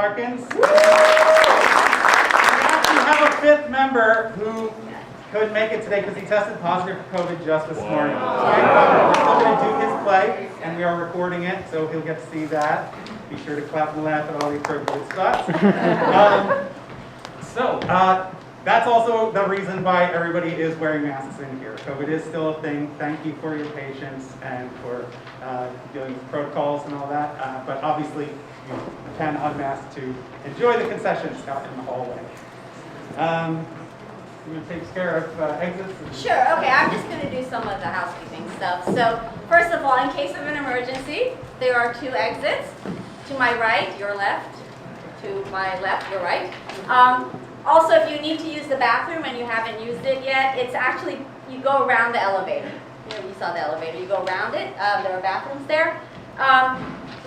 Harkins. We actually have a fifth member who couldn't make it today because he tested positive for COVID just this morning. We're still going to do his play, and we are recording it, so he'll get to see that. Be sure to clap and laugh at all the appropriate spots. That's also the reason why everybody is wearing masks in here. COVID is still a thing. Thank you for your patience and for dealing with protocols and all that. But obviously, you can unmask to enjoy the concessions out in the hallway. You're going to take care of exits? Sure, okay, I'm just going to do some of the housekeeping stuff. So, first of all, in case of an emergency, there are 2 exits. To my right, your left. To my left, your right. Also, if you need to use the bathroom and you haven't used it yet, it's actually, you go around the elevator. You saw the elevator, you go around it. There are bathrooms there.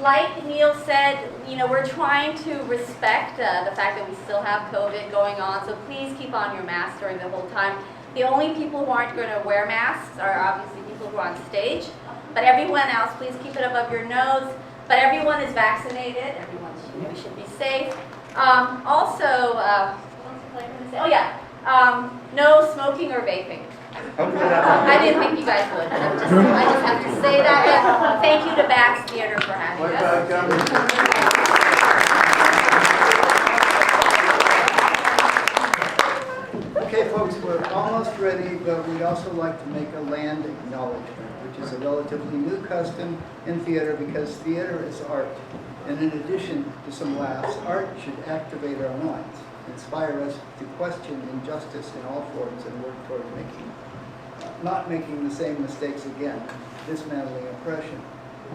Like Neil said, we're trying to respect the fact that we still have COVID going on, so please keep on your mask during the whole time. The only people who aren't going to wear masks are obviously people who are on stage, but everyone else, please keep it above your nose. But everyone is vaccinated, everyone should be safe. No smoking or vaping. I didn't think you guys would. I just have to say that. And thank you to Bax Theater for having us. Okay, folks, we're almost ready, but we'd also like to make a land acknowledgement, which is a relatively new custom in theater because theater is art. And in addition to some laughs, art should activate our minds, inspire us to question injustice in all forms and work toward not making the same mistakes again, dismantling oppression.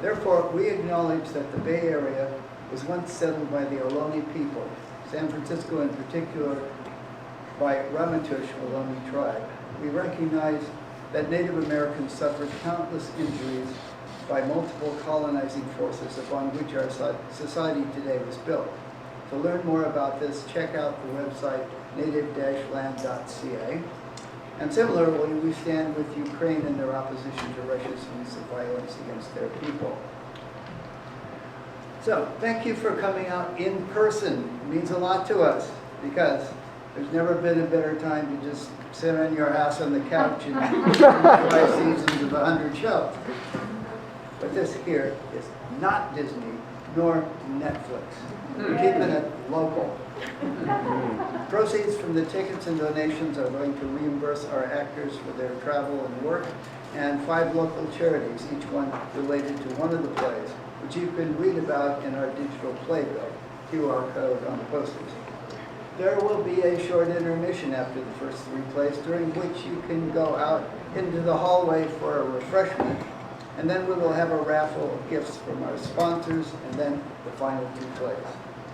Therefore, we acknowledge that the Bay Area was once settled by the Ohlone people, San Francisco in particular by Ramaytush Ohlone tribe. We recognize that Native Americans suffered countless injuries by multiple colonizing forces upon which our society today was built. To learn more about this, check out the website native-land.ca. And similarly, we stand with Ukraine in their opposition to Russia's use of violence against their people. So, thank you for coming out in person. It means a lot to us because there's never been a better time to just sit on your ass on the couch and enjoy seasons of 100 shows. But this here is not Disney nor Netflix. We're keeping it local. Proceeds from the tickets and donations are going to reimburse our actors for their travel and work, and 5 local charities, each one related to one of the plays, which you can read about in our digital playbill, QR code on the posters. There will be a short intermission after the first 3 plays, during which you can go out into the hallway for a refreshment, and then we will have a raffle of gifts from our sponsors, and then the final 2 plays.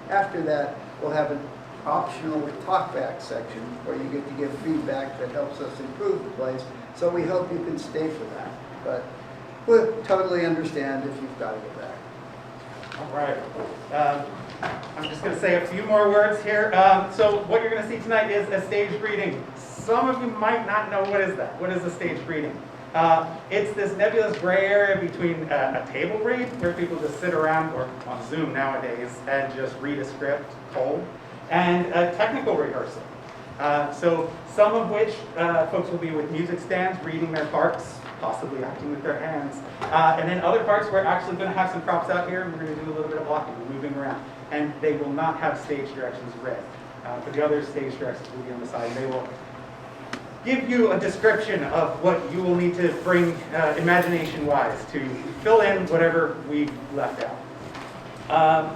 After that, we'll have an optional talkback section where you get to give feedback that helps us improve the plays, so we hope you can stay for that. But we'll totally understand if you've got to go back. All right. I'm just going to say a few more words here. So what you're going to see tonight is a staged reading. Some of you might not know what is that. What is a staged reading? It's this nebulous gray area between a table read, where people just sit around, or on Zoom nowadays, and just read a script cold, and a technical rehearsal. So some of which folks will be with music stands, reading their parts, possibly acting with their hands. And then other parts, we're actually going to have some props out here, and we're going to do a little bit of blocking, moving around. And they will not have stage directions read. For the other stage directions will be on the side, and they will give you a description of what you will need to bring imagination-wise to fill in whatever we've left out.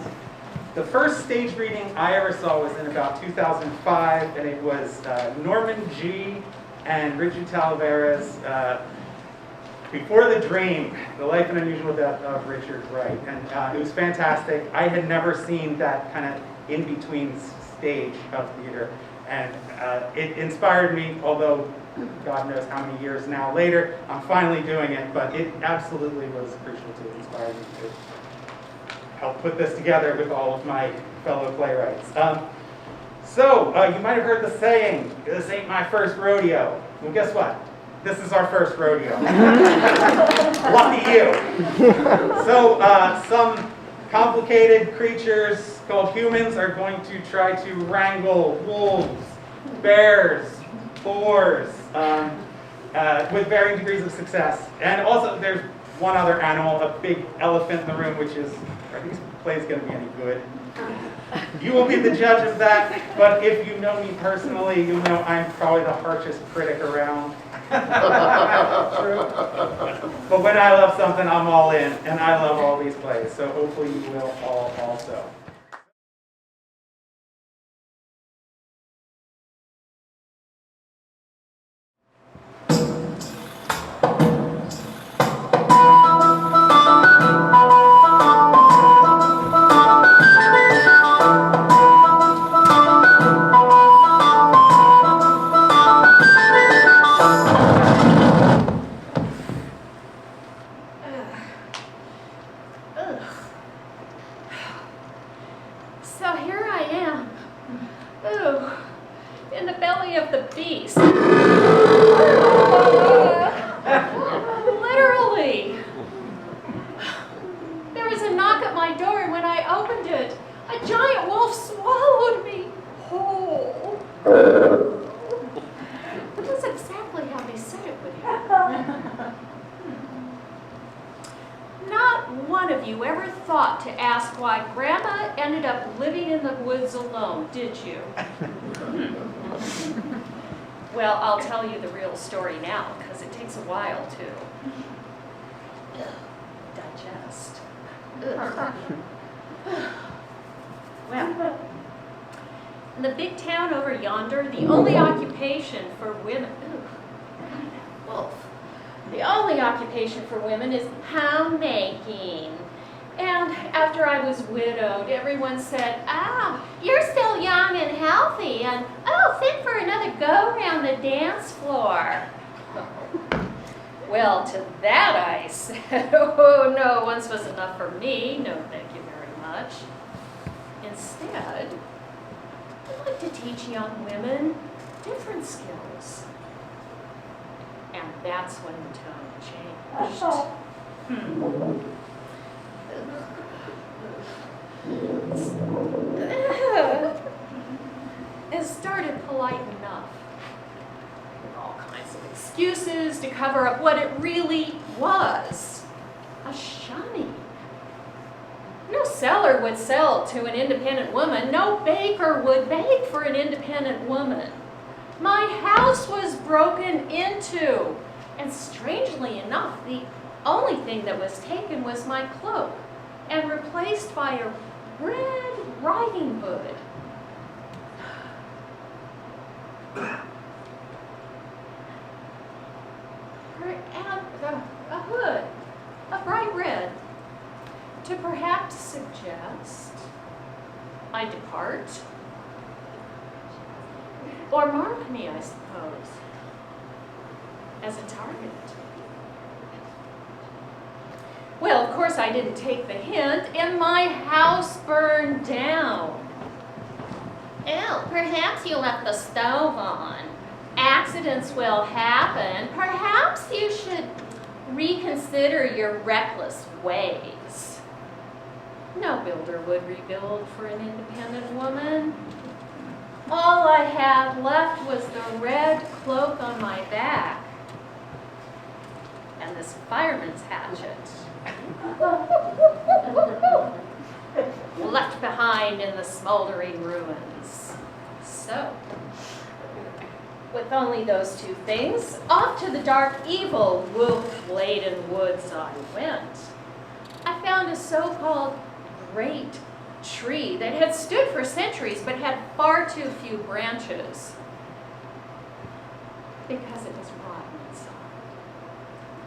The first stage reading I ever saw was in about 2005, and it was Norman G. and Richard Talaveras, Before the Dream, The Life and Unusual Death of Richard Wright. And it was fantastic. I had never seen that kind of in-between stage of theater. And it inspired me, although God knows how many years now later, I'm finally doing it, but it absolutely was crucial to inspire me to help put this together with all of my fellow playwrights. So you might have heard the saying, this ain't my first rodeo. Well, guess what? This is our first rodeo. Lucky you. So some complicated creatures, called humans are going to try to wrangle wolves, bears, boars, with varying degrees of success. And also there's one other animal, a big elephant in the room, which is, are these plays going to be any good? You will be the judge of that, but if you know me personally, you'll know I'm probably the harshest critic around. But when I love something, I'm all in, and I love all these plays, so hopefully you will all also. So here I am, in the belly of the beast. Literally. There was a knock at my door, and when I opened it, a giant wolf swallowed me whole. That's exactly how they said it would happen. Not one of you ever thought to ask why Grandma ended up living in the woods alone, did you? Well, I'll tell you the real story now, because it takes a while to digest. Well, in the big town over yonder, the only occupation for women... Wolf. The only occupation for women is homemaking. And after I was widowed, everyone said, you're still young and healthy, and fit for another go around the dance floor. Well, to that I said, oh no, once was enough for me. No, thank you very much. Instead, I'd like to teach young women different skills. And that's when the tone changed. It started polite enough, with all kinds of excuses to cover up what it really was, a shunning. No seller would sell to an independent woman. No baker would bake for an independent woman. My house was broken into, and strangely enough, the only thing that was taken was my cloak, and replaced by a red riding hood. A hood, a bright red, to perhaps suggest I depart. Or mark me, I suppose, as a target. Well, of course I didn't take the hint, and my house burned down. Oh, perhaps you left the stove on. Accidents will happen. Perhaps you should reconsider your reckless ways. No builder would rebuild for an independent woman. All I had left was the red cloak on my back and this fireman's hatchet left behind in the smoldering ruins. So, with only those two things, off to the dark, evil, wolf-laden woods I went. I found a so-called great tree that had stood for centuries but had far too few branches because it was rotten inside.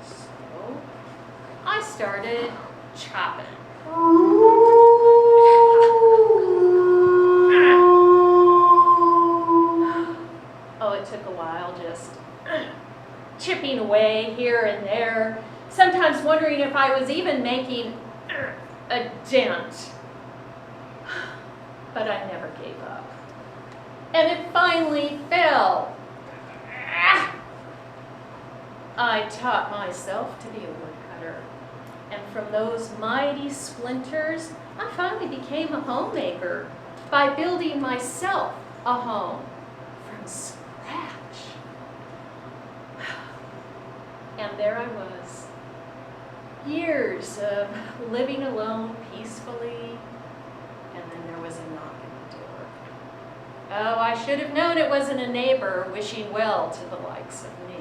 So I started chopping. Oh, it took a while, just chipping away here and there, sometimes wondering if I was even making a dent. But I never gave up. And it finally fell. I taught myself to be a woodcutter. And from those mighty splinters, I finally became a homemaker by building myself a home from scratch. And there I was, years of living alone peacefully, and then there was a knock at the door. Oh, I should have known it wasn't a neighbor wishing well to the likes of me.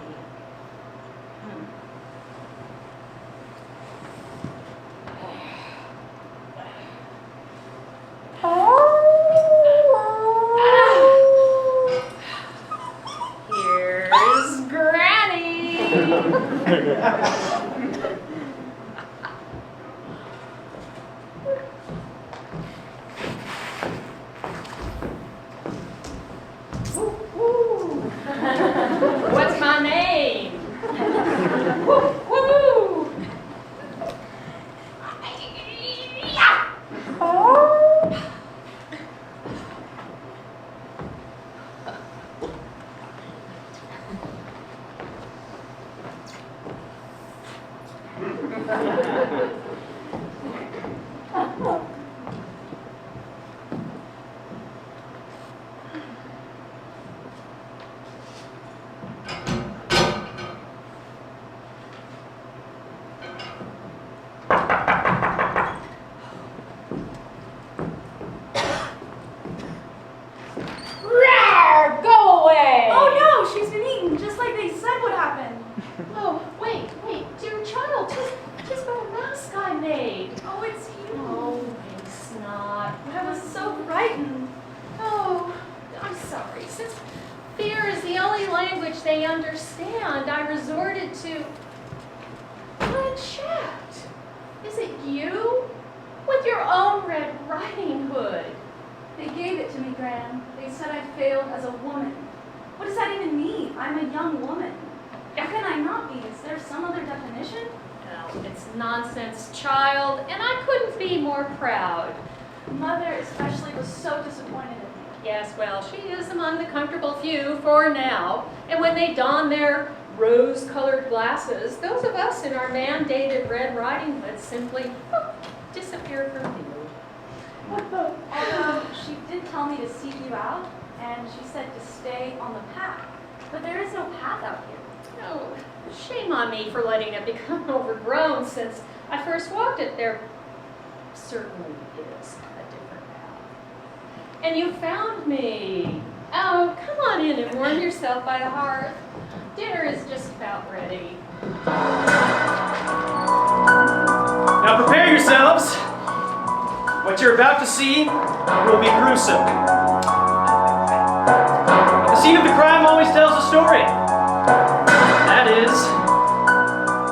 Here's Granny. What's my name? Woo, woo. Rawr, go away! Oh no, she's been eaten, just like they said would happen. Oh, wait, dear child, tis my mask I made. Oh, it's you. Oh, it's not. I was so frightened. Oh, I'm sorry. Since fear is the only language they understand, I resorted to chat. Is it you? With your own Red Riding Hood. They gave it to me, Gran. They said I failed as a woman. What does that even mean? I'm a young woman. How can I not be? Is there some other definition? No, it's nonsense, child, and I couldn't be more proud. Mother especially was so disappointed in me. Yes, well, she is among the comfortable few for now. And when they don their rose-colored glasses, those of us in our mandated Red Riding Hoods simply disappear from view. Although she did tell me to seek you out, and she said to stay on the path. But there is no path out here. Oh, shame on me for letting it become overgrown since I first walked it. There certainly is a different path. And you found me. Oh, come on in and warm yourself by the hearth. Dinner is just about ready. Now prepare yourselves. What you're about to see will be gruesome. The scene of the crime always tells a story. That is,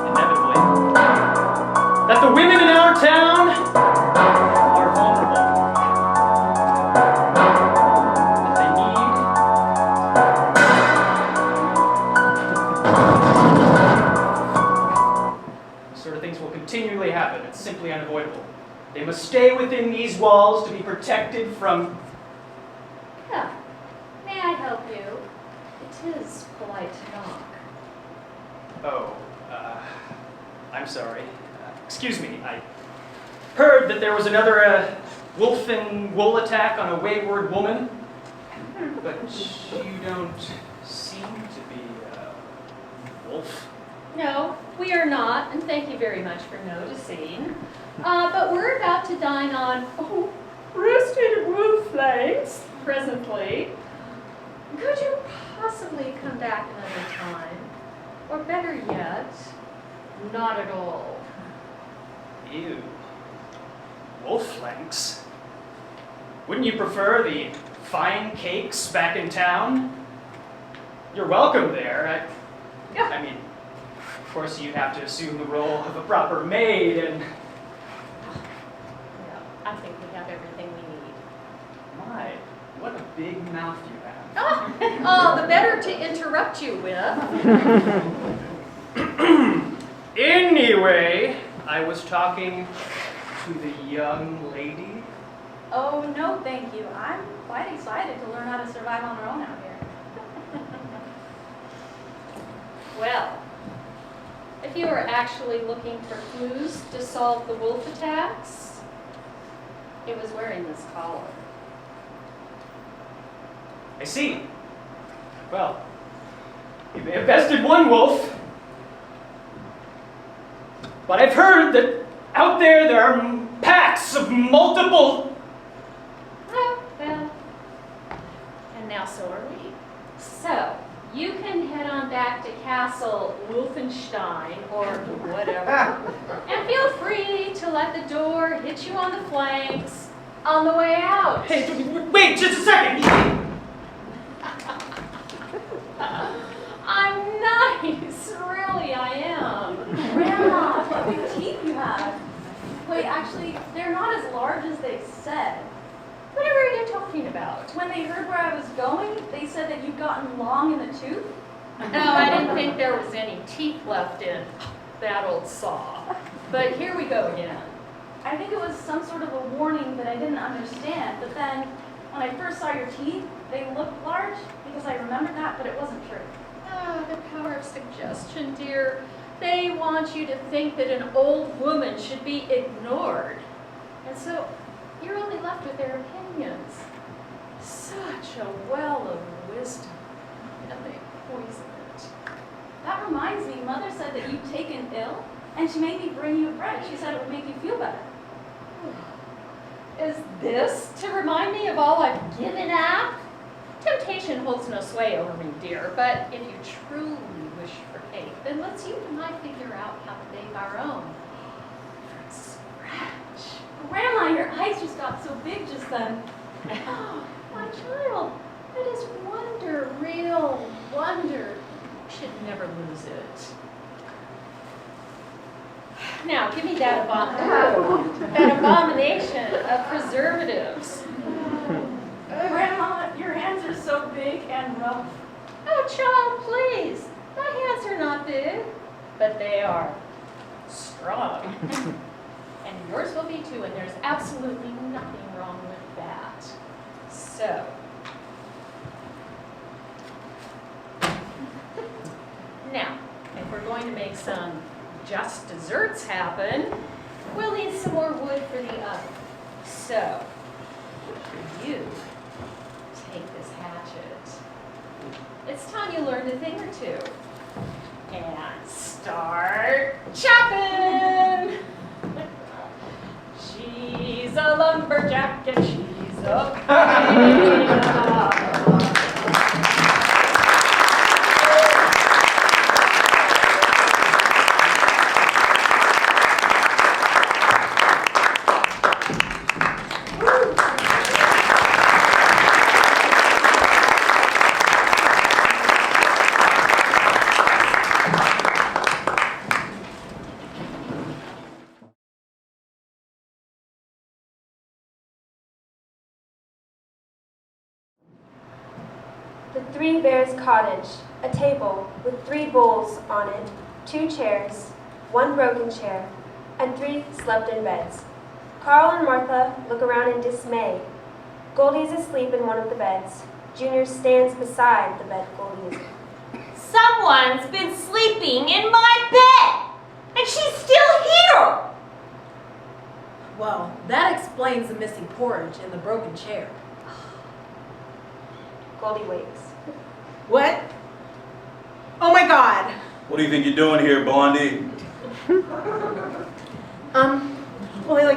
inevitably, that the women in our town are vulnerable. That they need. These sort of things will continually happen. It's simply unavoidable. They must stay within these walls to be protected from... Yeah. May I help you? It is polite to knock. Oh, I'm sorry. Excuse me, I heard that there was another wolf and wool attack on a wayward woman, but you don't seem to be a wolf. No, we are not, and thank you very much for noticing. But we're about to dine on roasted wolf flanks presently. Could you possibly come back another time? Or better yet, not at all. Ew. Wolf flanks? Wouldn't you prefer the fine cakes back in town? You're welcome there. I mean, of course you'd have to assume the role of a proper maid and... Yeah, I think we have everything we need. My, what a big mouth you have. Oh, the better to interrupt you with. Anyway, I was talking to the young lady. Oh, no, thank you. I'm quite excited to learn how to survive on our own out here. Well, if if you were actually looking for clues to solve the wolf attacks, it was wearing this collar. I see. Well, you may have bested one wolf, but I've heard that out there are packs of multiple. Oh, well, and now so are we. So, you can head on back to Castle Wolfenstein or whatever, and feel free to let the door hit you on the flanks on the way out. Hey, wait just a second. I'm nice, really I am. Grandma, what big teeth you have. Wait, actually, they're not as large as they said. Whatever are you talking about? When they heard where I was going, they said that you'd gotten long in the tooth. No, I didn't think there was any teeth left in that old saw. But here we go again. I think it was some sort of a warning that I didn't understand, but then when I first saw your teeth, they looked large because I remembered that, but it wasn't true. Ah, the power of suggestion, dear. They want you to think that an old woman should be ignored. And so you're only left with their opinions. Such a well of wisdom, and they poison it. That reminds me, Mother said that you'd taken ill, and she made me bring you bread. She said it would make you feel better. Is this to remind me of all I've given up? Temptation holds no sway over me, dear, but if you truly wish for cake, then let's you and I figure out how to bake our own from scratch. Grandma, your eyes just got so big just then. Oh, my child, that is wonder, real wonder. You should never lose it. Now, give me that abomination of preservatives. Grandma, your hands are so big and rough. Oh, child, please. My hands are not big, but they are strong. And yours will be too, and there's absolutely nothing wrong with that. So, now, if we're going to make some just desserts happen, we'll need some more wood for the oven. So, you take this hatchet. It's time you learned a thing or two. And start chopping! She's a lumberjack and she's a pain. The Three Bears Cottage, a table with 3 bowls on it, 2 chairs, 1 broken chair, and 3 slept-in beds. Carl and Martha look around in dismay. Goldy is asleep in one of the beds. Junior stands beside the bed Goldy is in. Someone's been sleeping in my bed, and she's still here. Well, that explains the missing porridge and the broken chair. Goldy wakes. What? Oh my God. What do you think you're doing here, Blondie? Well, I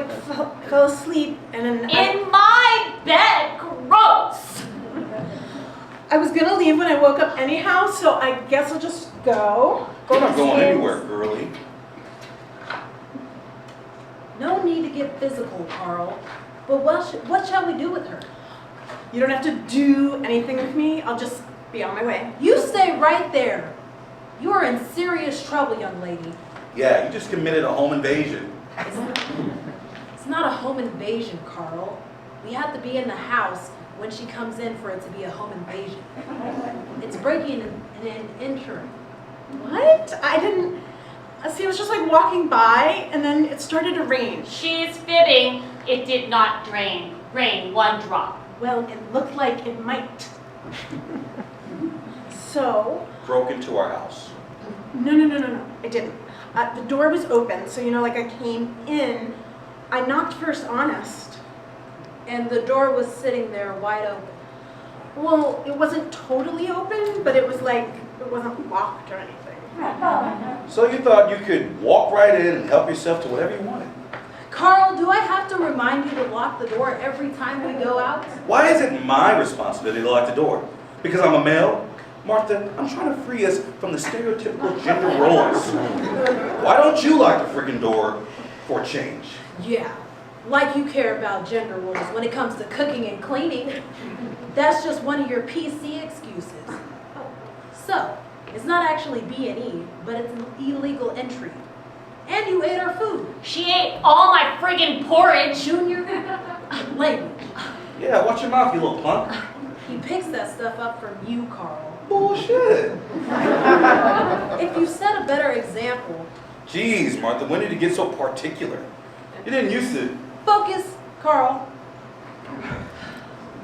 fell asleep and then In my bed, gross. I was gonna leave when I woke up anyhow, so I guess I'll just go. You're not going anywhere, girlie. No need to get physical, Carl. But what shall we do with her? You don't have to do anything with me. I'll just be on my way. You stay right there. You are in serious trouble, young lady. Yeah, you just committed a home invasion. It's not a home invasion, Carl. We have to be in the house when she comes in for it to be a home invasion. It's breaking and entering. What? I didn't... See, I was just like walking by and then it started to rain. She's fibbing. It did not rain 1 drop. Well, it looked like it might. So... Broke into our house. No, I didn't. The door was open, so like I came in. I knocked first, honest. And the door was sitting there wide open. Well, it wasn't totally open, but it was like, it wasn't locked or anything. So you thought you could walk right in and help yourself to whatever you wanted? Carl, do I have to remind you to lock the door every time we go out? Why is it my responsibility to lock the door? Because I'm a male? Martha, I'm trying to free us from the stereotypical gender roles. Why don't you lock the freaking door for a change? Yeah, like you care about gender roles when it comes to cooking and cleaning. That's just one of your PC excuses. So, it's not actually B&E, but it's an illegal entry. And you ate our food. She ate all my friggin' porridge. Junior, language. Yeah, watch your mouth, you little punk. He picks that stuff up from you, Carl. Bullshit. If you set a better example. Jeez, Martha, when did you get so particular? You didn't used to. Focus, Carl.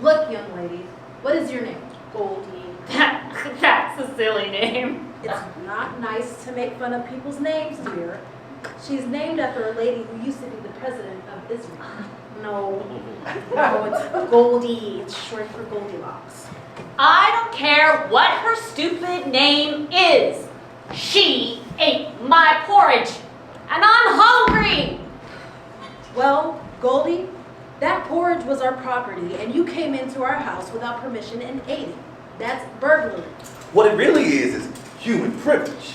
Look, young lady, what is your name? Goldy. That's a silly name. It's not nice to make fun of people's names, dear. She's named after a lady who used to be the president of Israel. No, it's Goldy. It's short for Goldilocks. I don't care what her stupid name is. She ate my porridge, and I'm hungry. Well, Goldy, that porridge was our property, and you came into our house without permission and ate it. That's burglary. What it really is human privilege.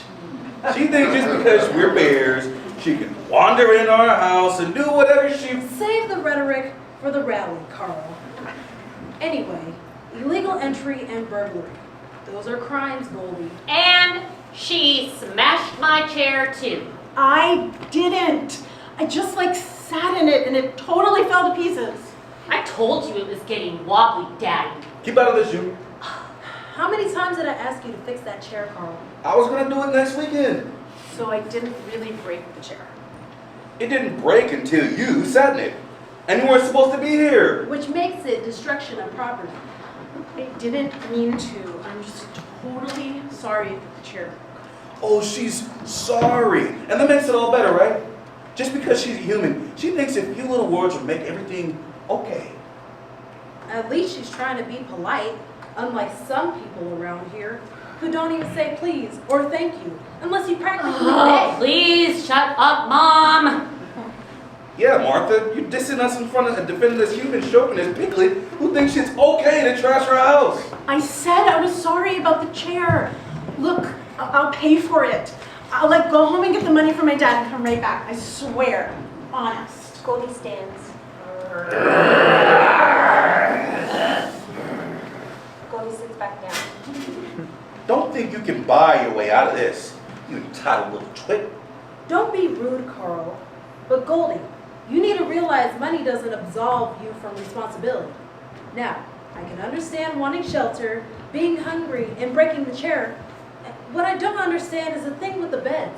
She thinks just because we're bears, she can wander in our house and do whatever she... Save the rhetoric for the rally, Carl. Anyway, illegal entry and burglary. Those are crimes, Goldy. And she smashed my chair, too. I didn't. I just sat in it and it totally fell to pieces. I told you it was getting wobbly, Daddy. Keep out of this, Junior. How many times did I ask you to fix that chair, Carl? I was going to do it next weekend. So I didn't really break the chair. It didn't break until you sat in it. And you weren't supposed to be here. Which makes it destruction of property. I didn't mean to. I'm just totally sorry that the chair. Oh, she's sorry. And that makes it all better, right? Just because she's human, she thinks a few little words will make everything okay. At least she's trying to be polite, unlike some people around here who don't even say please or thank you, unless you practically Oh, say. please shut up, Mom. Yeah, Martha, you're dissing us in front of and defending this human chauvinist piglet who thinks it's okay to trash her house. I said I was sorry about the chair. Look, I'll pay for it. I'll go home and get the money from my dad and come right back. I swear. Honest. Goldy stands. Goldy sits back down. Don't think you can buy your way out of this, you entitled little twit. Don't be rude, Carl. But Goldy, you need to realize money doesn't absolve you from responsibility. Now, I can understand wanting shelter, being hungry, and breaking the chair. What I don't understand is the thing with the beds.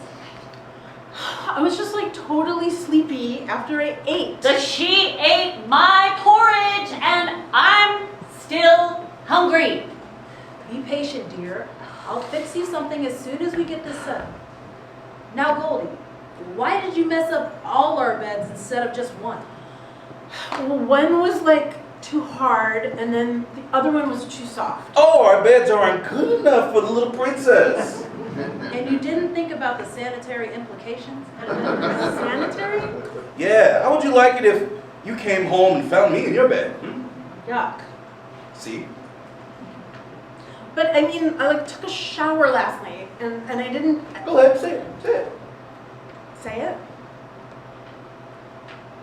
I was just totally sleepy after I ate. But she ate my porridge, and I'm still hungry. Be patient, dear. I'll fix you something as soon as we get this settled. Now, Goldy, why did you mess up all our beds instead of just one? Well, one was too hard, and then the other one was too soft. Oh, our beds aren't good enough for the little princess. And you didn't think about the sanitary implications? Sanitary? Yeah, how would you like it if you came home and found me in your bed? Yuck. See? But I mean, I took a shower last night, and I didn't Go ahead, say it, say it. say it.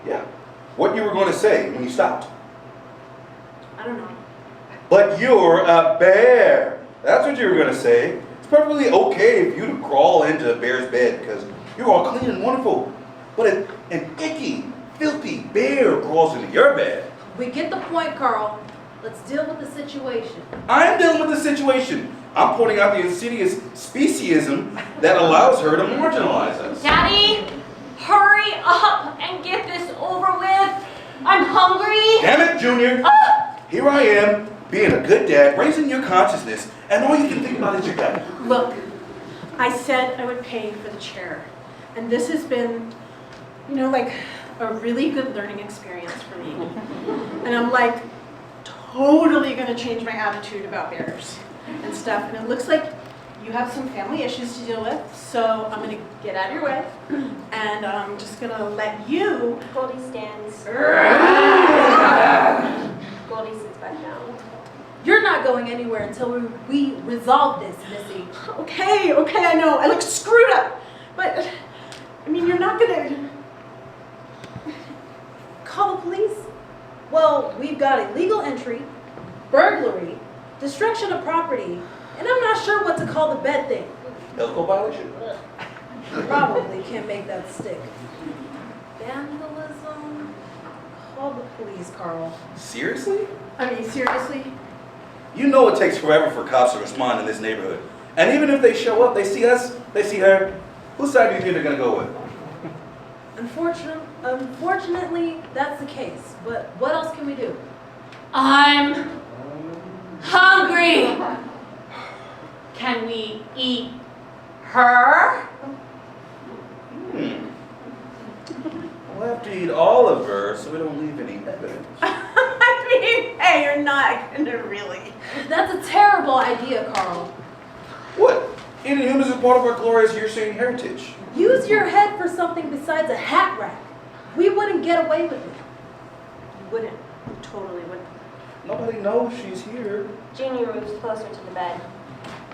Yeah. What you were going to say when you stopped. I don't know. But you're a bear. That's what you were going to say. It's perfectly okay for you to crawl into a bear's bed because you're all clean and wonderful. But an icky, filthy bear crawls into your bed. We get the point, Carl. Let's deal with the situation. I'm dealing with the situation. I'm pointing out the insidious speciesism that allows her to marginalize us. Daddy, hurry up and get this over with. I'm hungry. Damn it, Junior. Ah! Here I am, being a good dad, raising your consciousness, and all you can think about is your dad. Look, I said I would pay for the chair. And this has been, you know, like a really good learning experience for me. And I'm like totally gonna change my attitude about bears and stuff. And it looks like you have some family issues to deal with, so I'm gonna get out of your way. And I'm just gonna let you. Goldy stands. Goldy sits back down. You're not going anywhere until we resolve this, Missy. Okay, I know. I look screwed up. But, I mean, you're not gonna. Call the police? Well, we've got illegal entry, burglary, destruction of property, and I'm not sure what to call the bed thing. Elko violation? Probably can't make that stick. Vandalism? Call the police, Carl. Seriously? I mean, seriously? You know it takes forever for cops to respond in this neighborhood. And even if they show up, they see us, they see her. Whose side do you think they're gonna go with? Unfortunately, that's the case. But what else can we do? I'm hungry. Can we eat her? We'll have to eat all of her so we don't leave any evidence. I mean, hey, you're not gonna really. That's a terrible idea, Carl. What? Eating humans is part of our glorious Yersian heritage. Use your head for something besides a hat rack. We wouldn't get away with it. You wouldn't. You totally wouldn't. Nobody knows she's here. Junior moves closer to the bed.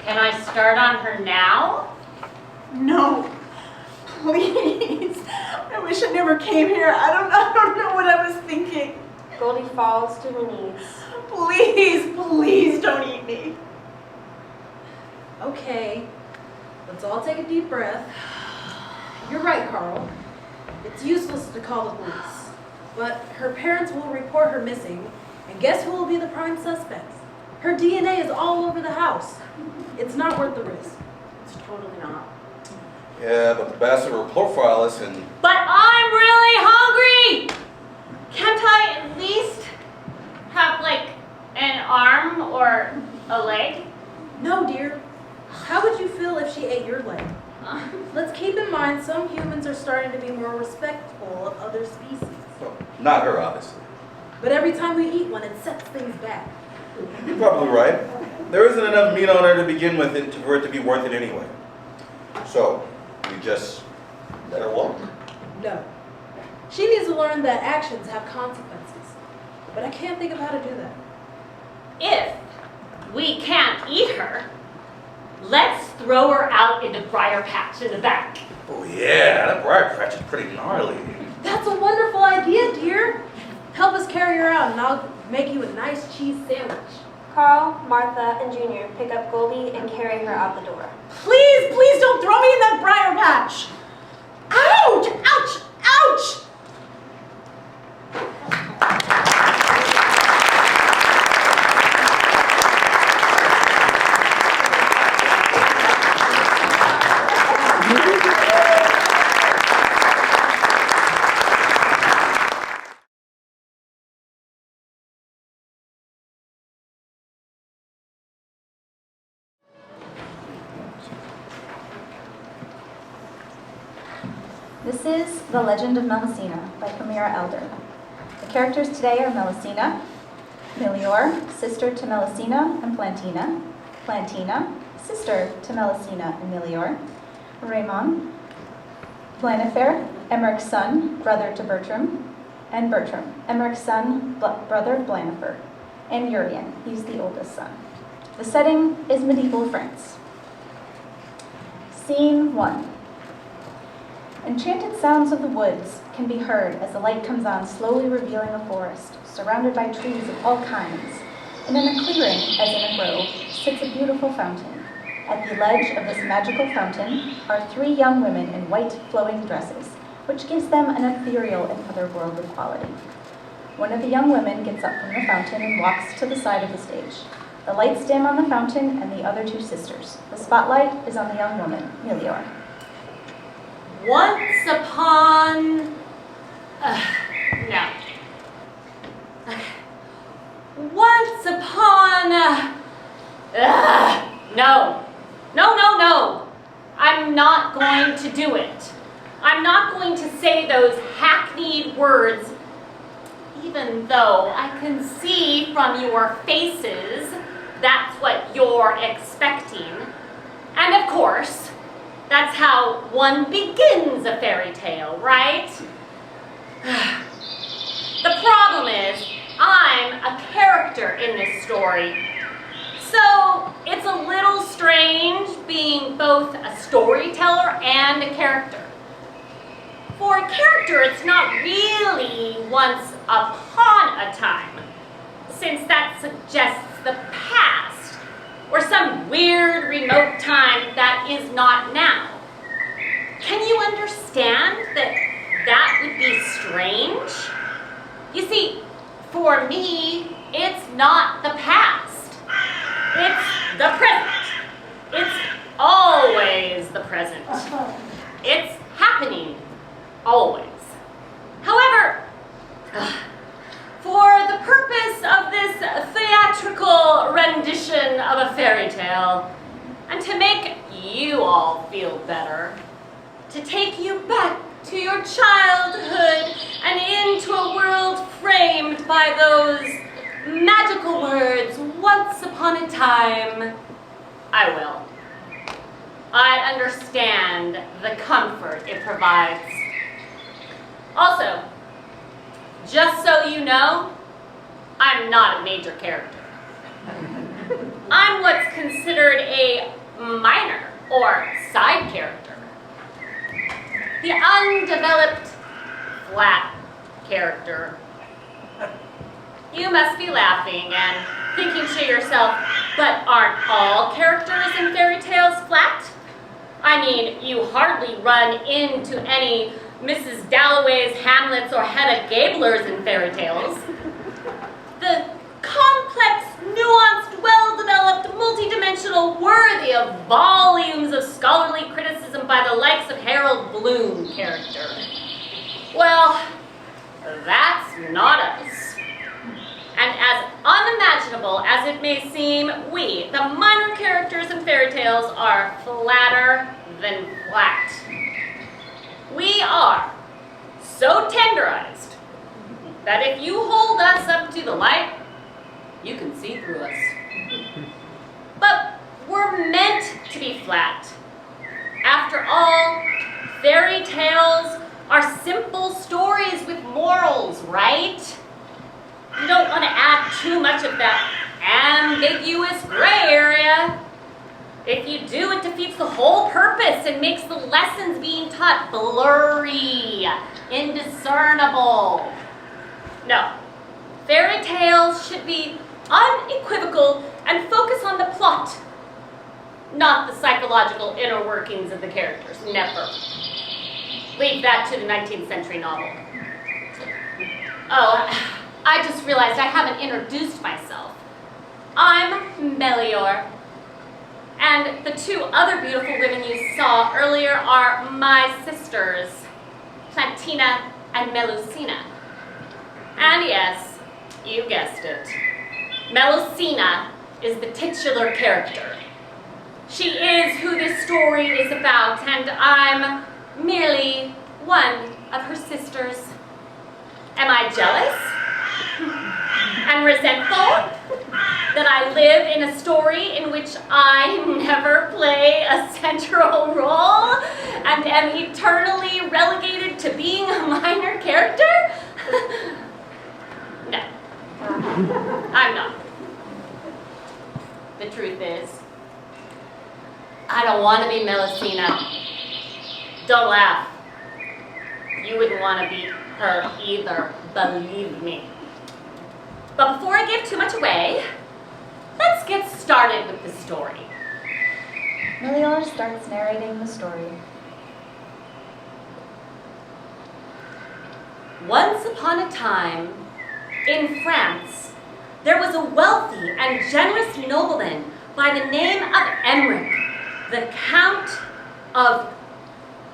Can I start on her now? No. Please. I wish I never came here. I don't know what I was thinking. Goldy falls to her knees. Please don't eat me. Okay, let's all take a deep breath. You're right, Carl. It's useless to call the police. But her parents will report her missing, and guess who will be the prime suspects? Her DNA is all over the house. It's not worth the risk. It's totally not. Yeah, but the bastard will profile us and... But I'm really hungry! Can't I at least have like an arm or a leg? No, dear. How would you feel if she ate your leg? Let's keep in mind some humans are starting to be more respectful of other species. Well, not her, obviously. But every time we eat one, it sets things back. You're probably right. There isn't enough meat on her to begin with for it to be worth it anyway. So, we just let her walk. No. She needs to learn that actions have consequences. But I can't think of how to do that. If we can't eat her, let's throw her out in the briar patch in the back. Oh yeah, that briar patch is pretty gnarly. That's a wonderful idea, dear. Help us carry her out and I'll make you a nice cheese sandwich. Carl, Martha, and Junior pick up Goldy and carry her out the door. Please don't throw me in that briar patch. Ouch! Ouch! Ouch! This is The Legend of Melusina by Homeira Elder. The characters today are Melusina, Melior, sister to Melusina and Plantina, Plantina, sister to Melusina and Melior, Raymond, Blanifer, Emmerich's son, brother to Bertram, and Bertram, Emmerich's son, brother Blanifer, and Urian, he's the oldest son. The setting is medieval France. Scene 1. Enchanted sounds of the woods can be heard as the light comes on, slowly revealing a forest, surrounded by trees of all kinds. And in a clearing, as in a grove, sits a beautiful fountain. At the ledge of this magical fountain are 3 young women in white flowing dresses, which gives them an ethereal and otherworldly quality. One of the young women gets up from the fountain and walks to the side of the stage. The lights dim on the fountain and the other 2 sisters. The spotlight is on the young woman, Melior. Once upon... no. Okay. Once upon... no. No. I'm not going to do it. I'm not going to say those hackneyed words, even though I can see from your faces that's what you're expecting. And of course, that's how one begins a fairy tale, right? The problem is, I'm a character in this story. So it's a little strange being both a storyteller and a character. For a character, it's not really once upon a time, since that suggests the past, or some weird remote time that is not now. Can you understand that that would be strange? You see, for me, it's not the past. It's the present. It's always the present. It's happening, always. However, for the purpose of this theatrical rendition of a fairy tale, and to make you all feel better, to take you back to your childhood and into a world framed by those magical words, once upon a time, I will. I understand the comfort it provides. Also, just so you know, I'm not a major character. I'm what's considered a minor or side character. The undeveloped, flat character. You must be laughing and thinking to yourself, but aren't all characters in fairy tales flat? I mean, you hardly run into any Mrs. Dalloway's Hamlets or Hedda Gablers in fairy tales. The complex, nuanced, well-developed, multidimensional, worthy of volumes of scholarly criticism by the likes of Harold Bloom character. Well, that's not us. And as unimaginable as it may seem, we, the minor characters in fairy tales, are flatter than flat. We are so tenderized that if you hold us up to the light, you can see through us. But we're meant to be flat. After all, fairy tales are simple stories with morals, right? You don't want to add too much of that ambiguous gray area. If you do, it defeats the whole purpose and makes the lessons being taught blurry, indiscernible. No, fairy tales should be unequivocal and focus on the plot, not the psychological inner workings of the characters. Never. Leave that to the 19th century novel. Oh, I just realized I haven't introduced myself. I'm Melior. And the two other beautiful women you saw earlier are my sisters, Plantina and Melusina. And yes, you guessed it. Melusina is the titular character. She is who this story is about, and I'm merely one of her sisters. Am I jealous and resentful that I live in a story in which I never play a central role and am eternally relegated to being a minor character? No, I'm not. The truth is, I don't want to be Melusina. Don't laugh. You wouldn't want to be her either, believe me. But before I give too much away, let's get started with the story. Melior starts narrating the story. Once upon a time, in France, there was a wealthy and generous nobleman by the name of Emmerich, the Count of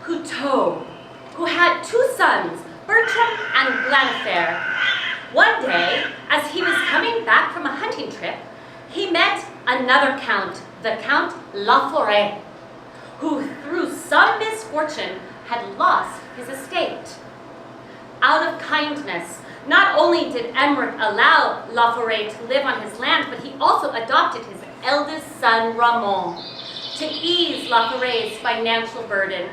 Furtado, who had two sons, Bertram and Glanifer. One day, as he was coming back from a hunting trip, he met another count, the Count Laforêt, who through some misfortune had lost his estate. Out of kindness, not only did Emmerich allow La Forêt to live on his land, but he also adopted his eldest son, Ramon, to ease La Forêt's financial burden.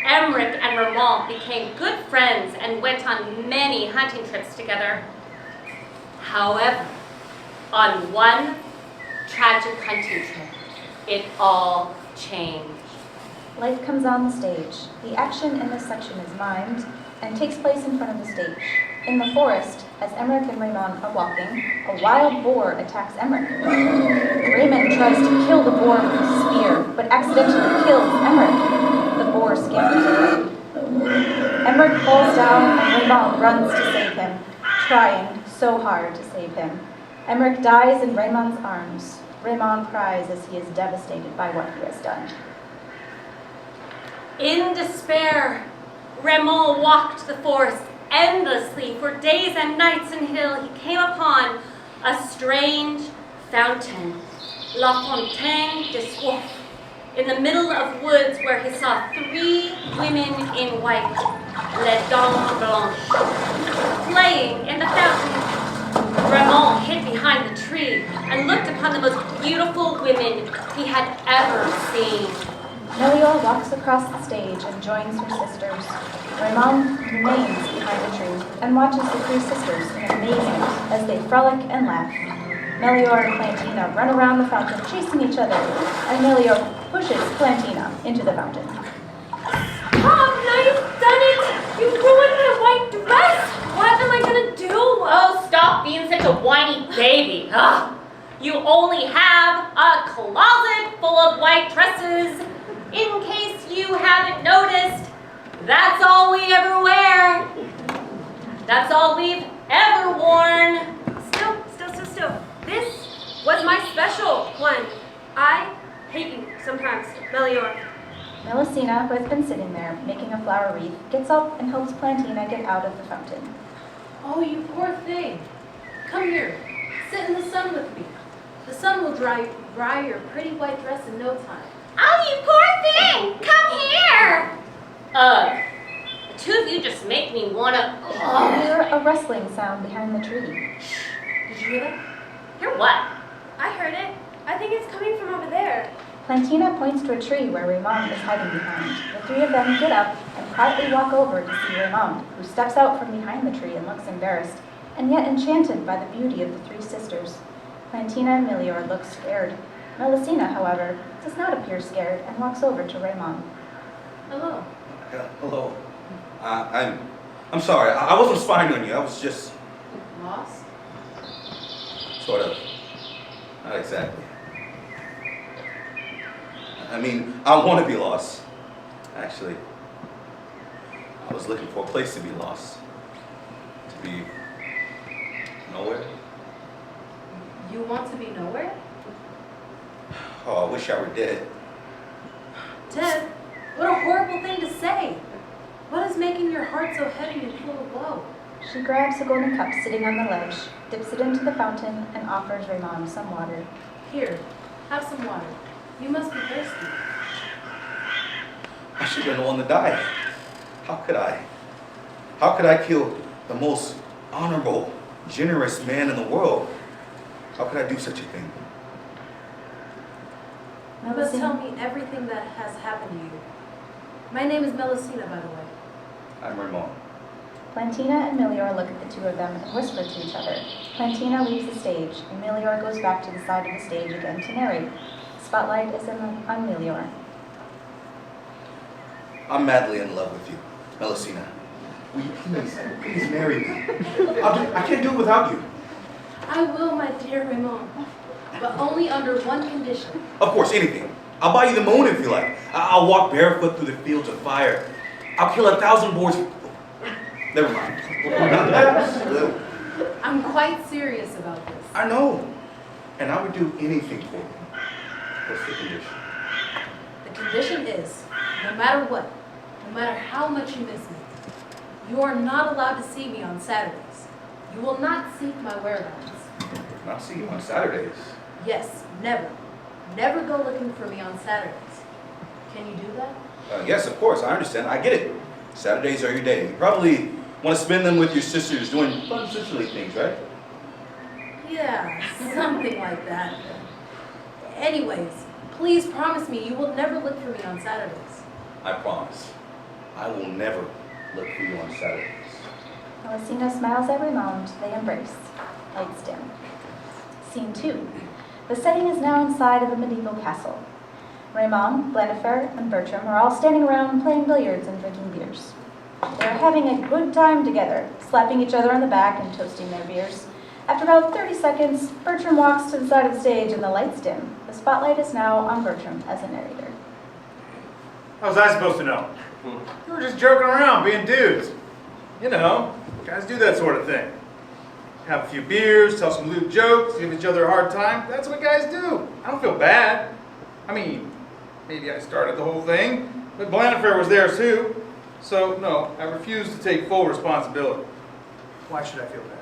Emmerich and Ramon became good friends and went on many hunting trips together. However, on one tragic hunting trip, it all changed. Life comes on the stage. The action in this section is mimed and takes place in front of the stage. In the forest, as Emmerich and Raymond are walking, a wild boar attacks Emmerich. Raymond tries to kill the boar with a spear, but accidentally kills Emmerich. The boar scampers away. Emmerich falls down and Raymond runs to save him, trying so hard to save him. Emmerich dies in Raymond's arms. Raymond cries as he is devastated by what he has done. In despair, Raymond walked the forest endlessly for days and nights until he came upon a strange fountain, La Fontaine de Soif, in the middle of woods where he saw 3 women in white, les dames blanches, playing in the fountain. Raymond hid behind the tree and looked upon the most beautiful women he had ever seen. Melior walks across the stage and joins her sisters. Raymond remains behind the tree and watches the 3 sisters in amazement as they frolic and laugh. Melior and Plantina run around the fountain chasing each other, and Melior pushes Plantina into the fountain. Mom, now you've done it! You ruined my white dress! What am I gonna do? Oh, stop being such a whiny baby. Ugh. You only have a closet full of white dresses. In case you haven't noticed, that's all we ever wear. That's all we've ever worn. Still. This was my special one. I hate you sometimes, Melior. Melusina, who has been sitting there making a flower wreath, gets up and helps Plantina get out of the fountain. Oh, you poor thing. Come here. Sit in the sun with me. The sun will dry your pretty white dress in no time. Oh, you poor thing! Come here! The 2 of you just make me wanna... You hear a rustling sound behind the tree. Did you hear that? Hear what? I heard it. I think it's coming from over there. Plantina points to a tree where Raymond is hiding behind. The 3 of them get up and quietly walk over to see Raymond, who steps out from behind the tree and looks embarrassed, and yet enchanted by the beauty of the 3 sisters. Plantina and Melior look scared. Melusina, however, does not appear scared and walks over to Raymond. Hello. Hello. I'm sorry. I wasn't spying on you. I was just Lost? sort of. Not exactly. I mean, I want to be lost. Actually, I was looking for a place to be lost. To be nowhere. You want to be nowhere? Oh, I wish I were dead. Ted, what a horrible thing to say. What is making your heart so heavy and full of woe? She grabs a golden cup sitting on the ledge, dips it into the fountain, and offers Raymond some water. Here, have some water. You must be thirsty. I should have been the one to die. How could I? How could I kill the most honorable, generous man in the world? How could I do such a thing? You must tell me everything that has happened to you. My name is Melusina, by the way. I'm Ramon. Plantina and Melior look at the 2 of them and whisper to each other. Plantina leaves the stage, and Melior goes back to the side of the stage again to narrate. The spotlight is on Melior. I'm madly in love with you, Melusina. Will you please marry me? I can't do it without you. I will, my dear Raymond, but only under one condition. Of course, anything. I'll buy you the moon if you like. I'll walk barefoot through the fields of fire. I'll kill 1,000 boars. Never mind. I'm quite serious about this. I know. And I would do anything for you. What's the condition? The condition is, no matter what, no matter how much you miss me, you are not allowed to see me on Saturdays. You will not seek my whereabouts. Not see you on Saturdays. Yes, never. Never go looking for me on Saturdays. Can you do that? Yes, of course, I understand. I get it. Saturdays are your day. You probably want to spend them with your sisters doing fun sisterly things, right? Yeah, something like that. Anyways, please promise me you will never look for me on Saturdays. I promise. I will never look for you on Saturdays. Melusina smiles at Raymond. They embrace. Lights dim. Scene 2. The setting is now inside of a medieval castle. Raymond, Blandifer, and Bertram are all standing around playing billiards and drinking beers. They are having a good time together, slapping each other on the back and toasting their beers. After about 30 seconds, Bertram walks to the side of the stage and the lights dim. The spotlight is now on Bertram as a narrator. How was I supposed to know? You were just joking around, being dudes. You know, guys do that sort of thing. Have a few beers, tell some lewd jokes, give each other a hard time. That's what guys do. I don't feel bad. I mean, maybe I started the whole thing, but Blandifer was there too. So, no, I refuse to take full responsibility. Why should I feel bad?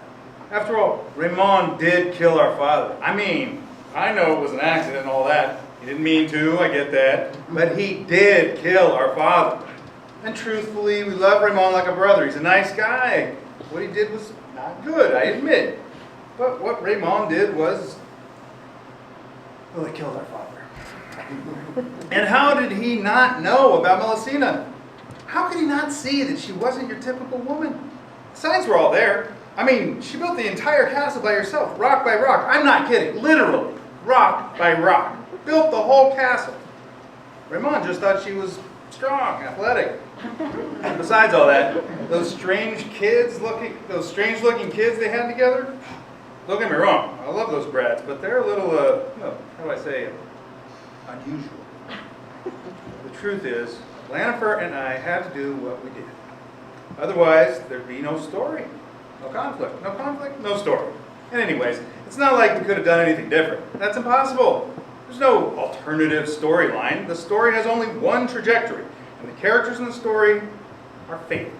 After all, Raymond did kill our father. I mean, I know it was an accident and all that. He didn't mean to, I get that. But he did kill our father. And truthfully, we love Raymond like a brother. He's a nice guy. What he did was not good, I admit. But what Raymond did was, well, he killed our father. And how did he not know about Melusina? How could he not see that she wasn't your typical woman? The signs were all there. I mean, she built the entire castle by herself, rock by rock. I'm not kidding, literally, rock by rock. Built the whole castle. Raymond just thought she was strong, athletic. And besides all that, those strange looking kids they had together, don't get me wrong, I love those brats, but they're a little, how do I say, unusual. The truth is, Blandifer and I had to do what we did. Otherwise, there'd be no story. No conflict, no story. And anyways, it's not like we could have done anything different. That's impossible. There's no alternative storyline. The story has only one trajectory, and the characters in the story are fated.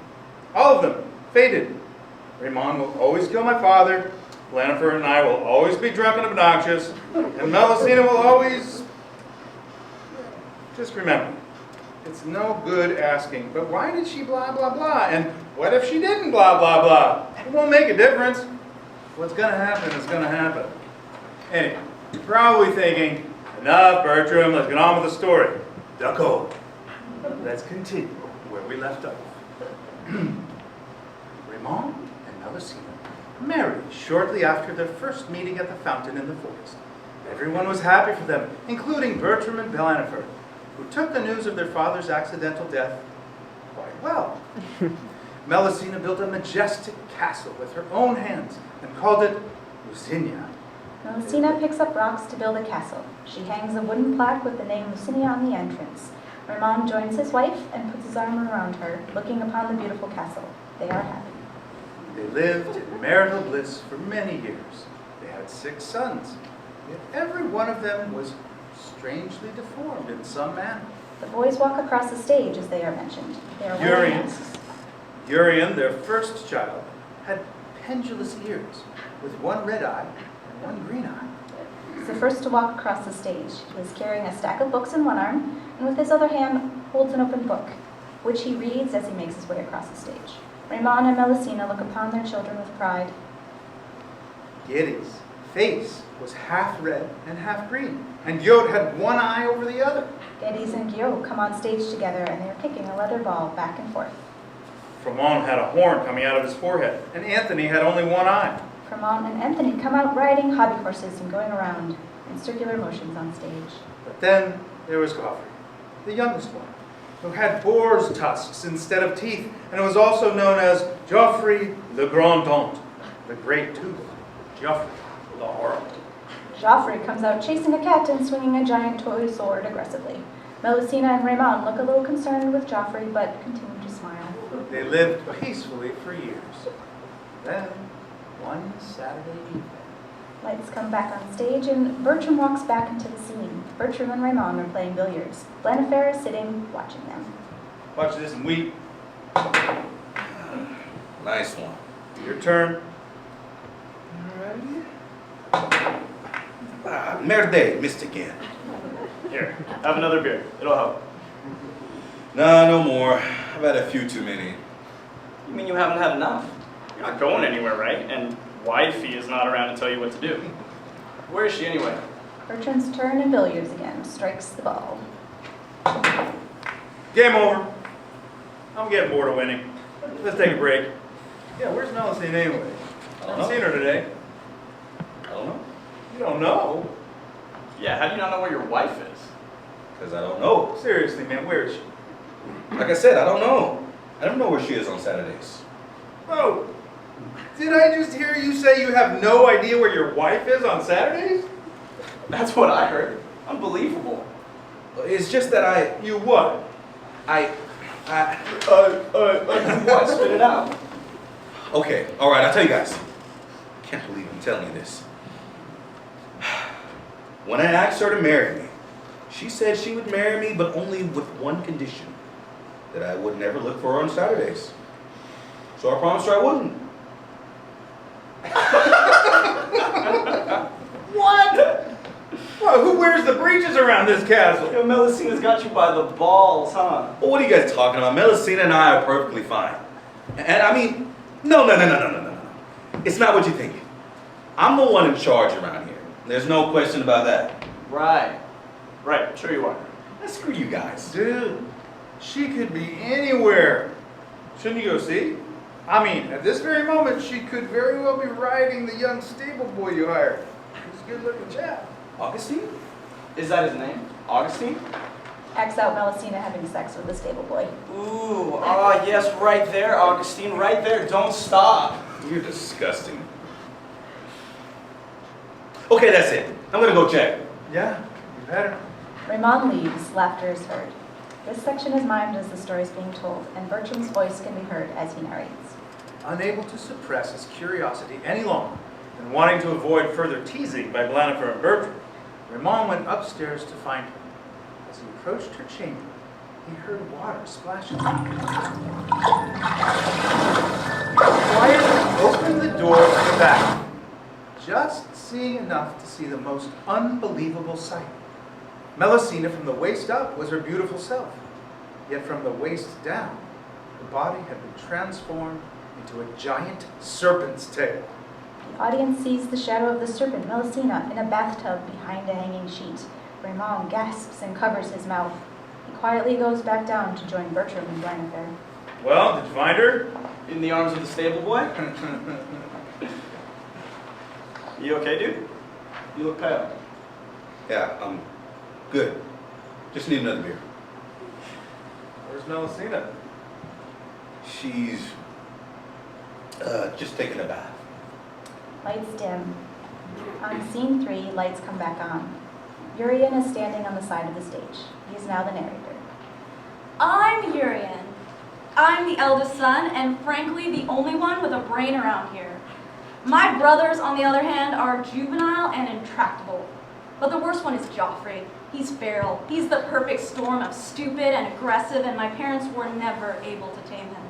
All of them, fated. Raymond will always kill my father, Blandifer and I will always be drunk and obnoxious, and Melusina will always... Just remember, it's no good asking, but why did she blah, blah, blah? And what if she didn't blah, blah, blah? It won't make a difference. What's going to happen is going to happen. Anyway, you're probably thinking, enough, Bertram, let's get on with the story. Ducko. Let's continue where we left off. Raymond and Melusina married shortly after their first meeting at the fountain in the forest. Everyone was happy for them, including Bertram and Blandifer, who took the news of their father's accidental death quite well. Melusina built a majestic castle with her own hands and called it Lusinia. Melusina picks up rocks to build a castle. She hangs a wooden plaque with the name Lusinia on the entrance. Raymond joins his wife and puts his arm around her, looking upon the beautiful castle. They are happy. They lived in marital bliss for many years. They had 6 sons, yet every one of them was strangely deformed in some manner. The boys walk across the stage as they are mentioned. They are wearing masks. Urian, their first child, had pendulous ears with one red eye and one green eye. He's the first to walk across the stage. He is carrying a stack of books in one arm, and with his other hand holds an open book, which he reads as he makes his way across the stage. Raymond and Melusina look upon their children with pride. Geddy's face was half red and half green, and Yod had one eye over the other. Edds and Guillaume come on stage together, and they are kicking a leather ball back and forth. Framon had a horn coming out of his forehead, and Anthony had only one eye. Framon and Anthony come out riding hobby horses and going around in circular motions on stage. But then there was Goldy, the youngest one, who had boar's tusks instead of teeth, and was also known as Geoffrey le Grand Dent, the Great Tooth. Geoffrey the Horrible. Geoffrey comes out chasing a cat and swinging a giant toy sword aggressively. Melusina and Raymond look a little concerned with Geoffrey, but continue to smile. They lived peacefully for years. Then, one Saturday evening, Lights come back on stage, and Bertram walks back into the scene. Bertram and Raymond are playing billiards. Blandifer is sitting, watching them. watch this and weep. Nice one. Your turn. Alrighty. Merde, missed again. Here, have another beer. It'll help. Nah, no more. I've had a few too many. You mean you haven't had enough? You're not going anywhere, right? And Wifey is not around to tell you what to do. Where is she anyway? Bertrand's turn in billiards again. Strikes the ball. Game over. I'm getting bored of winning. Let's take a break. Yeah, where's Melusina anyway? I haven't seen her today. I don't know. You don't know? Yeah, how do you not know where your wife is? Because I don't know. Seriously, man, where is she? Like I said, I don't know. I don't know where she is on Saturdays. Oh, did I just hear you say you have no idea where your wife is on Saturdays? That's what I heard. Unbelievable. It's just that You what? What? Spit it out. Okay, all right, I'll tell you guys. Can't believe I'm telling you this. When I asked her to marry me, she said she would marry me, but only with one condition. That I would never look for her on Saturdays. So I promised her I wouldn't. What? Well, who wears the breeches around this castle? Yo, Melusina's got you by the balls, huh? Well, what are you guys talking about? Melusina and I are perfectly fine. And I mean, no. It's not what you think. I'm the one in charge around here. There's no question about that. Right, sure you are. Screw you guys. Dude, she could be anywhere. Shouldn't you go see? I mean, at this very moment, she could very well be riding the young stable boy you hired. He's a good-looking chap. Augustine? Is that his name? Augustine? Acts out Melusina having sex with the stable boy. Ooh, yes, right there, Augustine, right there. Don't stop. You're disgusting. Okay, that's it. I'm gonna go check. Yeah, you better. Raymond leaves. Laughter is heard. This section is mimed as the story is being told, and Bertram's voice can be heard as he narrates. Unable to suppress his curiosity any longer, and wanting to avoid further teasing by Blannifer and Bertram, Raymond went upstairs to find her. As he approached her chamber, he heard water splashing. Quietly opened the door to the back, just seeing enough to see the most unbelievable sight. Melusina from the waist up was her beautiful self, yet from the waist down, her body had been transformed into a giant serpent's tail. The audience sees the shadow of the serpent, Melusina, in a bathtub behind a hanging sheet. Raymond gasps and covers his mouth. He quietly goes back down to join Bertram and Blannifer. Well, did you find her? In the arms of the stable boy? You okay, dude? You look pale. Yeah, I'm good. Just need another beer. Where's Melusina? She's just taking a bath. Lights dim. On scene 3, lights come back on. Urian is standing on the side of the stage. He is now the narrator. I'm Urian. I'm the eldest son, and frankly, the only one with a brain around here. My brothers, on the other hand, are juvenile and intractable. But the worst one is Joffrey. He's feral. He's the perfect storm of stupid and aggressive, and my parents were never able to tame him.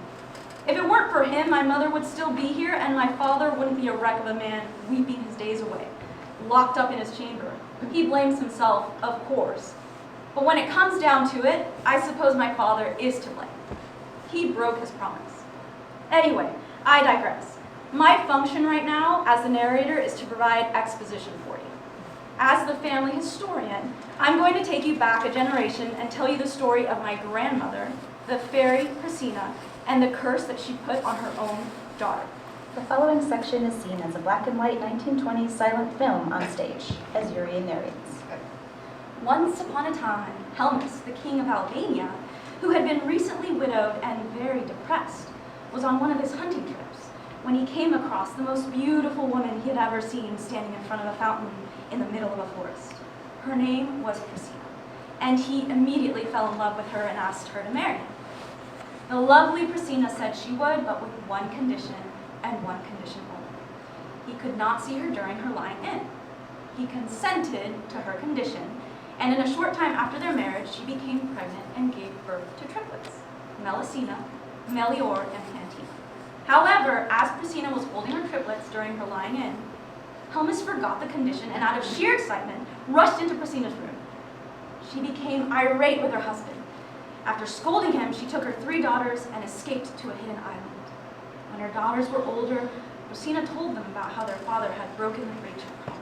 If it weren't for him, my mother would still be here, and my father wouldn't be a wreck of a man weeping his days away, locked up in his chamber. He blames himself, of course. But when it comes down to it, I suppose my father is to blame. He broke his promise. Anyway, I digress. My function right now as the narrator is to provide exposition for you. As the family historian, I'm going to take you back a generation and tell you the story of my grandmother, the fairy Priscina, and the curse that she put on her own daughter. The following section is seen as a black and white 1920s silent film on stage, as Urian narrates. Once upon a time, Helmus, the king of Albania, who had been recently widowed and very depressed, was on one of his hunting trips when he came across the most beautiful woman he had ever seen standing in front of a fountain in the middle of a forest. Her name was Priscina, and he immediately fell in love with her and asked her to marry him. The lovely Priscina said she would, but with one condition, and one condition only. He could not see her during her lying in. He consented to her condition, and in a short time after their marriage, she became pregnant and gave birth to triplets, Melusina, Melior, and Plantina. However, as Priscina was holding her triplets during her lying in, Helmus forgot the condition and out of sheer excitement, rushed into Priscina's room. She became irate with her husband. After scolding him, she took her 3 daughters and escaped to a hidden island. When her daughters were older, Melusina told them about how their father had broken the Rachel promise.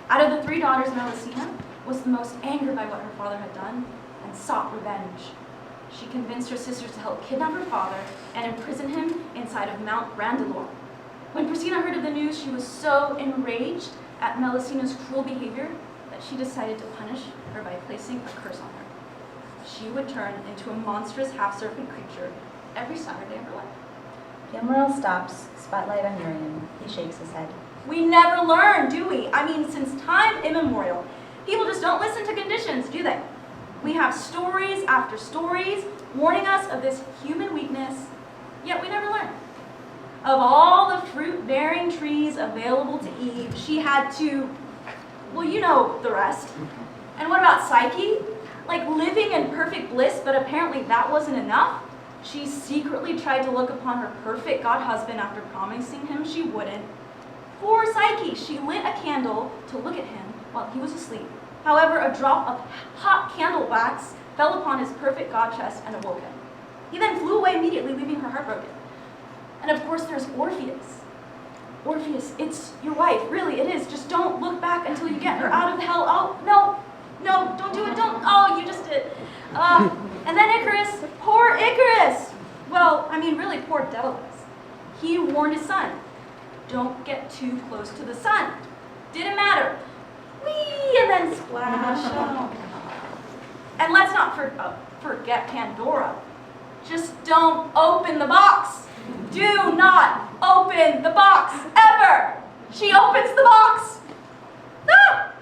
Out of the 3 daughters, Melusina was the most angered by what her father had done and sought revenge. She convinced her sisters to help kidnap her father and imprison him inside of Mount Randalore. When Melusina heard of the news, she was so enraged at Melusina's cruel behavior that she decided to punish her by placing a curse on her. She would turn into a monstrous half-serpent creature every Saturday of her life. Gilmerel stops, spotlight on Urian. He shakes his head. We never learn, do we? I mean, since time immemorial. People just don't listen to conditions, do they? We have stories after stories warning us of this human weakness, yet we never learn. Of all the fruit-bearing trees available to Eve, she had to, well, you know the rest. And what about Psyche? Like living in perfect bliss, but apparently that wasn't enough. She secretly tried to look upon her perfect god husband after promising him she wouldn't. Poor Psyche, she lit a candle to look at him while he was asleep. However, a drop of hot candle wax fell upon his perfect god chest and awoke him. He then flew away immediately, leaving her heartbroken. And of course, there's Orpheus. Orpheus, it's your wife, really, it is. Just don't look back until you get her out of hell. Oh, no, don't do it, don't. Oh, you just did. And then Icarus, poor Icarus. Well, I mean, really, poor Daedalus. He warned his son, don't get too close to the sun. Didn't matter. Whee, and then splash. Oh. And let's not forget Pandora. Just don't open the box. Do not open the box, ever. She opens the box. Ah!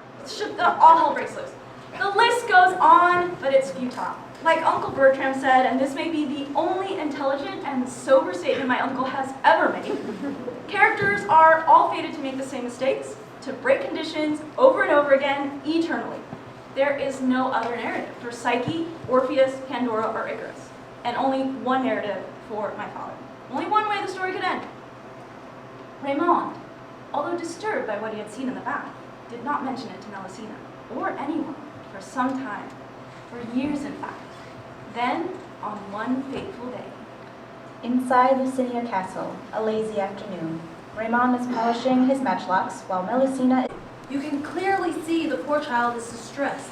All hell breaks loose. The list goes on, but it's futile. Like Uncle Bertram said, and this may be the only intelligent and sober statement my uncle has ever made, characters are all fated to make the same mistakes, to break conditions over and over again, eternally. There is no other narrative for Psyche, Orpheus, Pandora, or Icarus, and only one narrative for my father. Only one way the story could end. Raymond, although disturbed by what he had seen in the bath, did not mention it to Melusina, or anyone, for some time, for years in fact. Then, on one fateful day. Inside Lucinia Castle, a lazy afternoon. Raymond is polishing his matchlocks while Melusina... You can clearly see the poor child is distressed.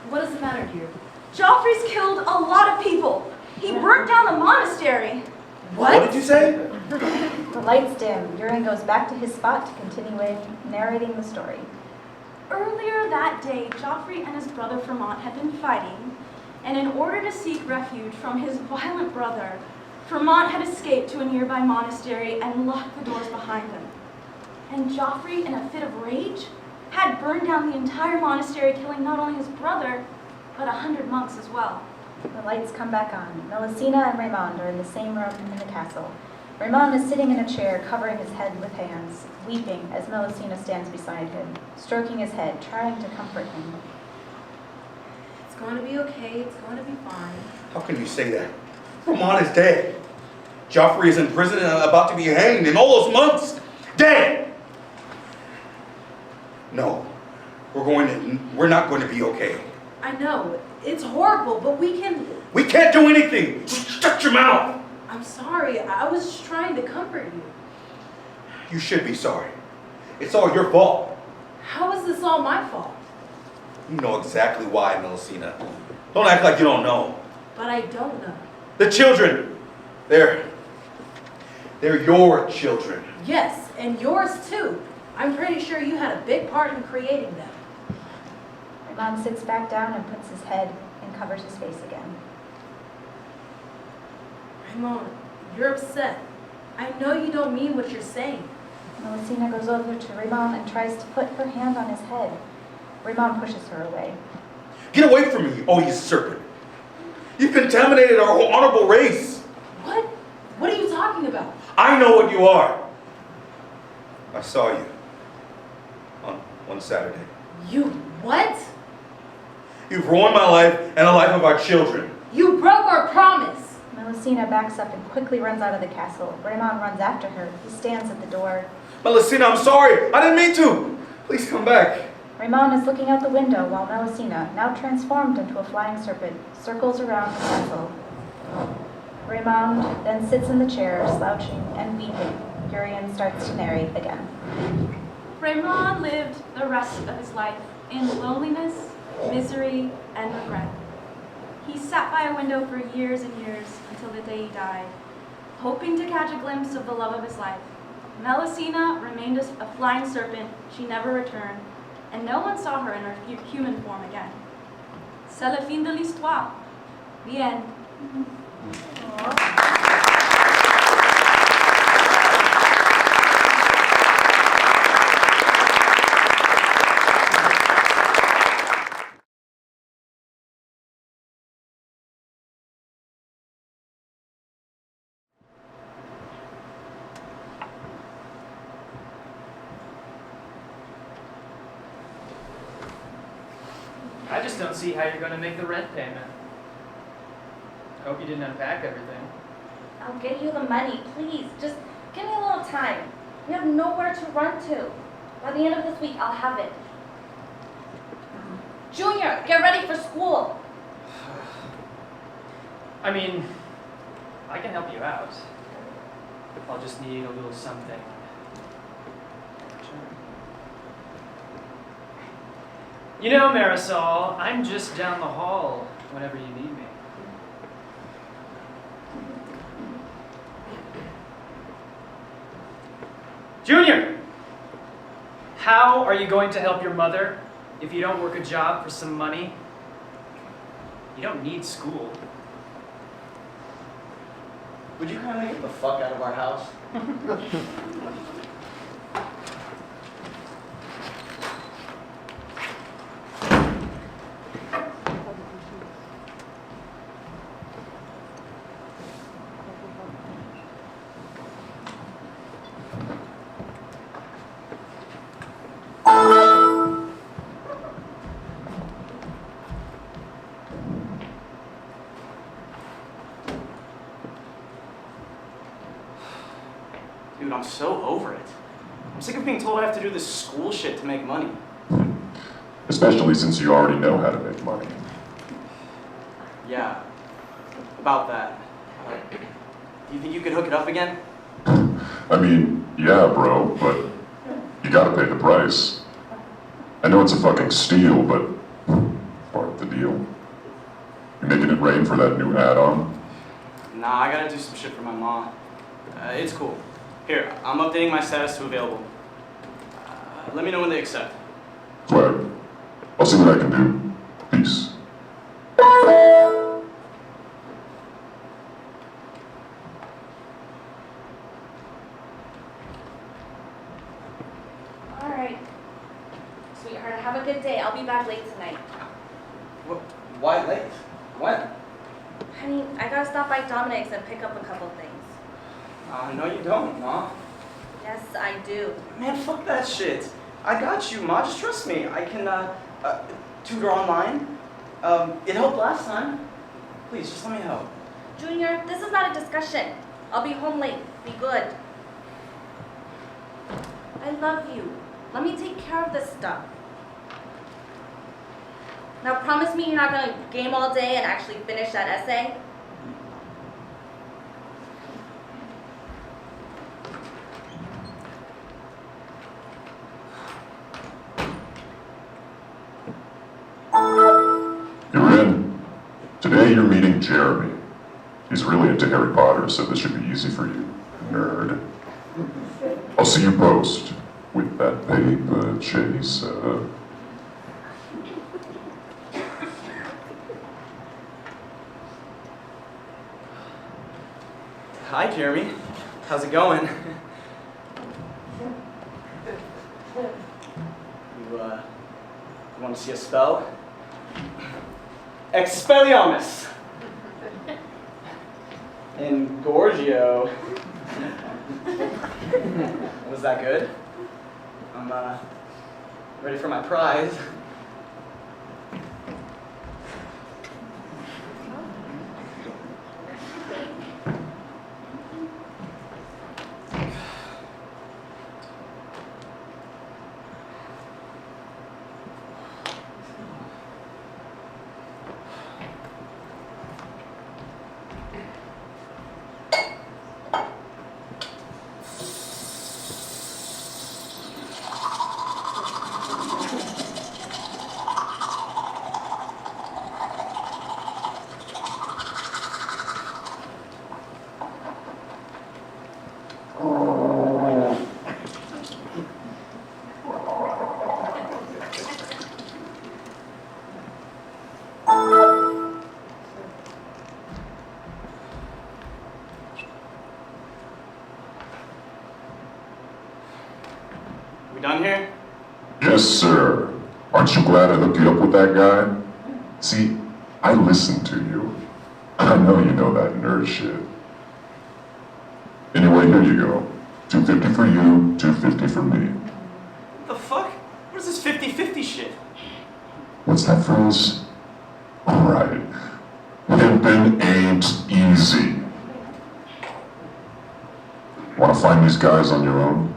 What is the matter, dear? Joffrey's killed a lot of people. He burnt down the monastery. What did you say? The lights dim. Urian goes back to his spot to continue narrating the story. Earlier that day, Joffrey and his brother Furtado had been fighting, and in order to seek refuge from his violent brother, Furtado had escaped to a nearby monastery and locked the doors behind him. And Joffrey, in a fit of rage, had burned down the entire monastery, killing not only his brother, but 100 monks as well. The lights come back on. Melusina and Raymond are in the same room in the castle. Raymond is sitting in a chair, covering his head with hands, weeping as Melusina stands beside him, stroking his head, trying to comfort him. It's going to be okay. It's going to be fine. How can you say that? Ramon is dead. Joffrey is in prison and about to be hanged, and all those monks, dead! No, we're not going to be okay. I know. It's horrible, but we can... We can't do anything! Just shut your mouth! I'm sorry. I was just trying to comfort you. You should be sorry. It's all your fault. How is this all my fault? You know exactly why, Melusina. Don't act like you don't know. But I don't know. The children, they're your children. Yes, and yours too. I'm pretty sure you had a big part in creating them. Raymond sits back down and puts his head and covers his face again. Raymond, you're upset. I know you don't mean what you're saying. Melusina goes over to Raymond and tries to put her hand on his head. Raymond pushes her away. Get away from me, oh you serpent. You've contaminated our honorable race. What? What are you talking about? I know what you are. I saw you on one Saturday. You what? You've ruined my life and the life of our children. You broke our promise. Melusina backs up and quickly runs out of the castle. Raymond runs after her. He stands at the door. Melusina, I'm sorry. I didn't mean to. Please come back. Raymond is looking out the window while Melusina, now transformed into a flying serpent, circles around the castle. Raymond then sits in the chair, slouching and weeping. Urian starts to narrate again. Raymond lived the rest of his life in loneliness, misery, and regret. He sat by a window for years and years until the day he died, hoping to catch a glimpse of the love of his life. Melusina remained a flying serpent. She never returned, and no one saw her in her human form again. C'est la fin de l'histoire. The end. I just don't see how you're going to make the rent payment. I hope you didn't unpack everything. I'll get you the money, please. Just give me a little time. We have nowhere to run to. By the end of this week, I'll have it. Junior, get ready for school. I mean, I can help you out. I'll just need a little something. You know, Marisol, I'm just down the hall whenever you need me. Junior! How are you going to help your mother if you don't work a job for some money? You don't need school. Would you kindly get the fuck out of our house? Dude, I'm so over it. I'm sick of being told I have to do this school shit to make money. Especially since you already know how to make money. Yeah, about that. Do you think you could hook it up again? I mean, yeah, bro, but you gotta pay the price. I know it's a fucking steal, but part of the deal. You making it rain for that new add-on? Nah, I gotta do some shit for my mom. It's cool. Here, I'm updating my status to available. Let me know when they accept. Swag. I'll see what I can do. Peace. All right. Sweetheart, have a good day. I'll be back late tonight. Why late? When? Honey, I gotta stop by Dominic's and pick up a couple things. No you don't, Ma. Yes, I do. Man, fuck that shit. I got you, Ma. Just trust me. I can, tutor online. It helped last time. Please, just let me help. Junior, this is not a discussion. I'll be home late. Be good. I love you. Let me take care of this stuff. Now promise me you're not gonna game all day and actually finish that essay. You're in. Today you're meeting Jeremy. He's really into Harry Potter, so this should be easy for you, nerd. I'll see you post with that paper chaser. Hi, Jeremy. How's it going? You want to see a spell? Expelliarmus! Engorgio. Was that good? I'm, ready for my prize. done here? Yes, sir. Aren't you glad I hooked you up with that guy? See, I listened to you. I know you know that nerd shit. Anyway, here you go. $250 for you, $250 for me. What the fuck? What is this 50-50 shit? What's that phrase? Alright. Pimpin' ain't easy. Wanna find these guys on your own?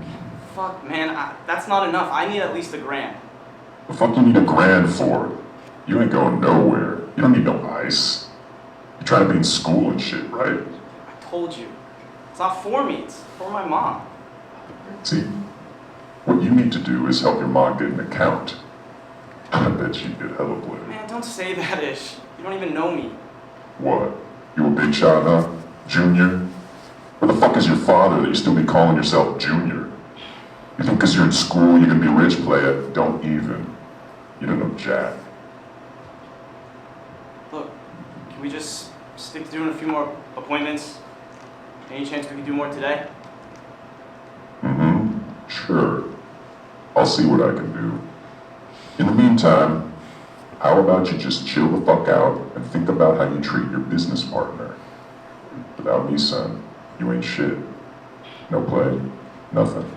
Fuck, man, that's not enough. I need at least $1,000. The fuck you need $1,000 for? You ain't going nowhere. You don't need no ice. You're trying to be in school and shit, right? I told you. It's not for me, it's for my mom. See, what you need to do is help your mom get an account. I bet she'd get hella play. Man, don't say that, Ish. You don't even know me. What? You a big shot, huh? Junior? Where the fuck is your father that you still be calling yourself Junior? You think because you're in school you're gonna be rich, playa? Don't even. You don't know jack. Look, can we just stick to doing a few more appointments? Any chance we can do more today? Mm-hmm. Sure. I'll see what I can do. In the meantime, how about you just chill the fuck out and think about how you treat your business partner? Without me, son, you ain't shit. No play, nothing.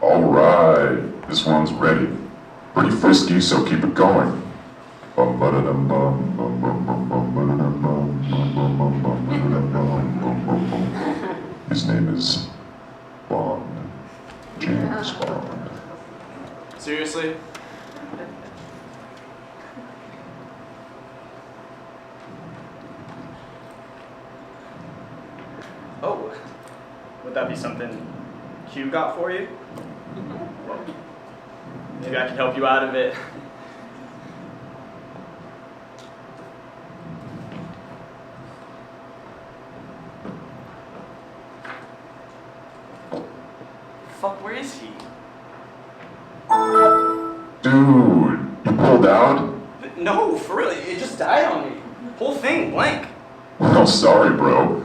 Alright, this one's ready. Pretty frisky, so keep it going. His name is Bond. James Bond. Seriously? Oh, would that be something Q got for you? Maybe I can help you out of it. Fuck, where is he? Dude, you pulled out? No, for real, it just died on me. Whole thing, blank. Well, sorry, bro.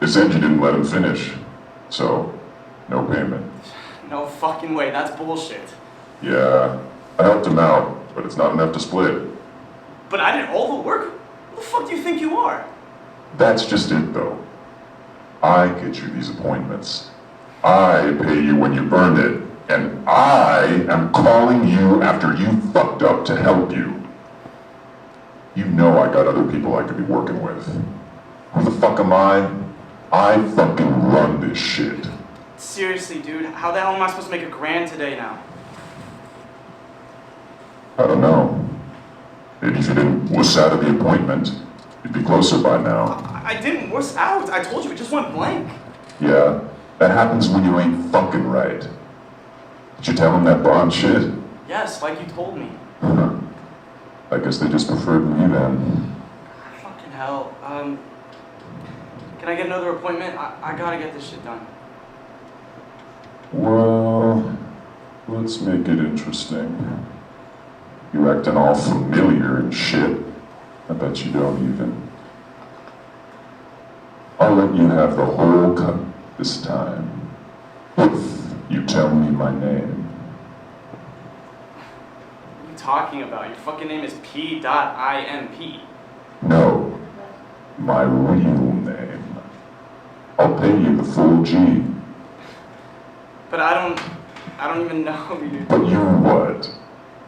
They said you didn't let him finish. So, no payment. No fucking way, that's bullshit. Yeah, I helped him out, but it's not enough to split. But I did all the work? Who the fuck do you think you are? That's just it, though. I get you these appointments. I pay you when you earn it, and I am calling you after you fucked up to help you. You know I got other people I could be working with. Who the fuck am I? I fucking run this shit. Seriously, dude, how the hell am I supposed to make $1,000 today now? I don't know. Maybe if you didn't wuss out of the appointment, you'd be closer by now. I didn't wuss out. I told you, it just went blank. Yeah, that happens when you ain't fucking right. Did you tell him that Bond shit? Yes, like you told me. I guess they just preferred me then. Fucking hell. Can I get another appointment? I gotta get this shit done. Well, let's make it interesting. You're acting all familiar and shit. I bet you don't even. I'll let you have the whole cut this time. If you tell me my name. What are you talking about? Your fucking name is p.g.a. No, my real name. I'll pay you the full G. But I don't even know you. But you what?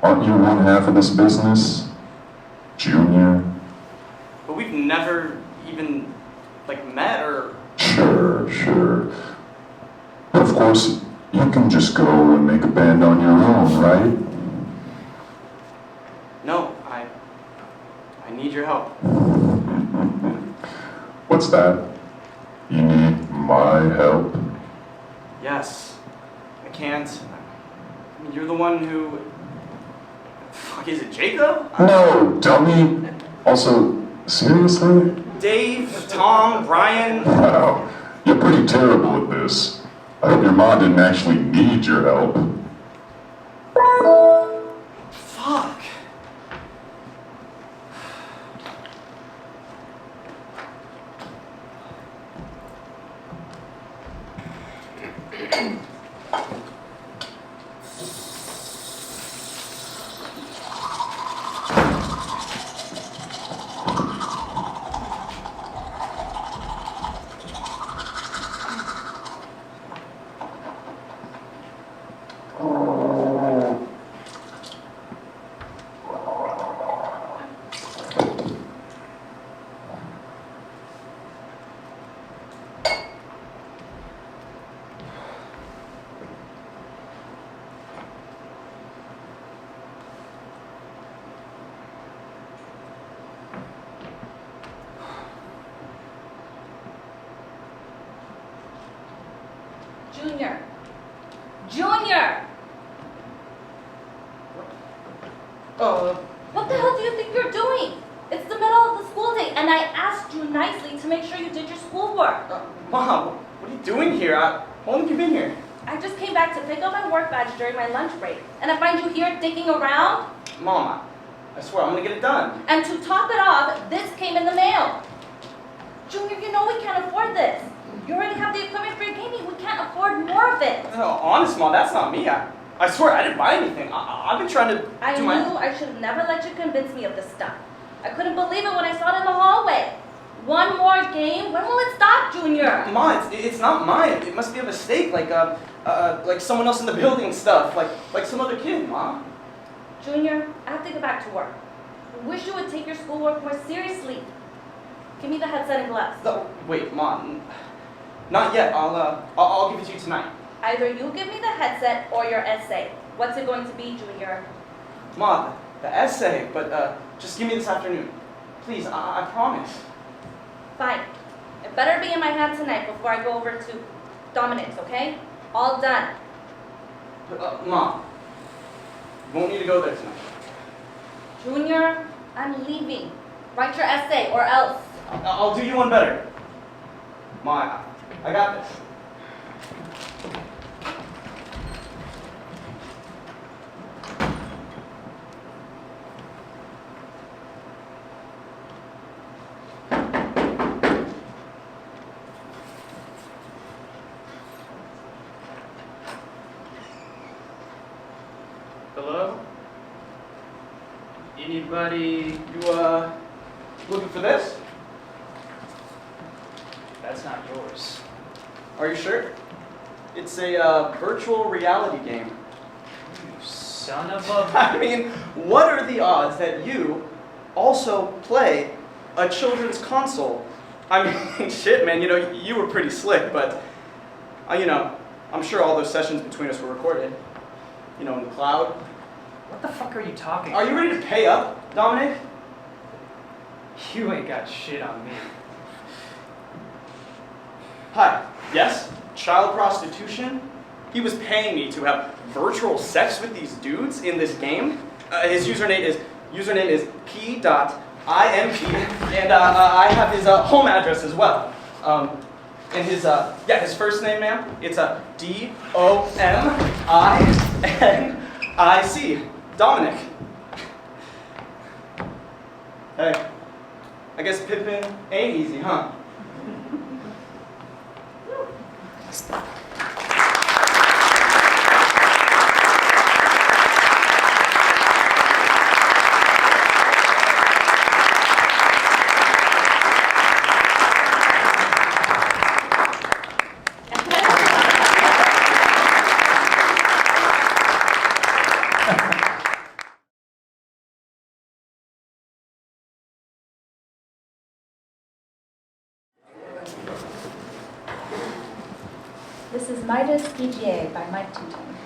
Aren't you one half of this business? Junior? But we've never even, met or... Sure. But of course, you can just go and make a band on your own, right? No, I need your help. What's that? You need my help? Yes. I can't. I mean, you're the one who... Fuck, is it Jacob? No, dummy. Also, seriously? Dave, Tom, Brian... Wow, You're pretty terrible at this. I hope your mom didn't actually need your help. Fuck. Junior. Junior! What the hell do you think you're doing? It's the middle of the school day, and I asked you nicely to make sure you did your schoolwork. Mom, what are you doing here? How long have you been here? I just came back to pick up my work badge during my lunch break, and I find you here digging around. Mom, I swear I'm gonna get it done. And to top it off, this came in the mail. Junior, you know we can't afford this. You already have the equipment for your gaming. We can't afford more of it. No, honest, Mom, that's not me. I swear I didn't buy anything. I've been trying to I do knew my... I should have never let you convince me of this stuff. I couldn't believe it when I saw it in the hallway. One more game? When will it stop, Junior? Mom, it's not mine. It must be a mistake, like someone else in the building stuff, like some other kid, Mom. Junior, I have to get back to work. I wish you would take your schoolwork more seriously. Give me the headset and gloves. No, wait, Mom. Not yet. I'll give it to you tonight. Either you give me the headset or your essay. What's it going to be, Junior? Mom, the essay, but just give me this afternoon. Please, I promise. Fine. It better be in my hand tonight before I go over to Dominic's, okay? All done. Mom, you won't need to go there tonight. Junior, I'm leaving. Write your essay or else. I'll do you one better. Mom, I got this. Hello? Anybody? You, looking for this? That's not yours. Are you sure? It's a virtual reality game. You son of a... I mean, what are the odds that you also play a children's console? I mean, shit, man, you know, you were pretty slick, but, you know, I'm sure all those sessions between us were recorded. You know, in the cloud. What the fuck are you talking Are about? you ready to pay up, Dominic? You ain't got shit on me. Hi, yes? Child prostitution? He was paying me to have virtual sex with these dudes in this game. His username is p.g.a, and I have his home address as well. And his first name, ma'am, it's D-O-M-I-N-I-C, Dominic. Hey, I guess Pippin ain't easy, huh? This is Midas, p.g.a. by Mike Tuton.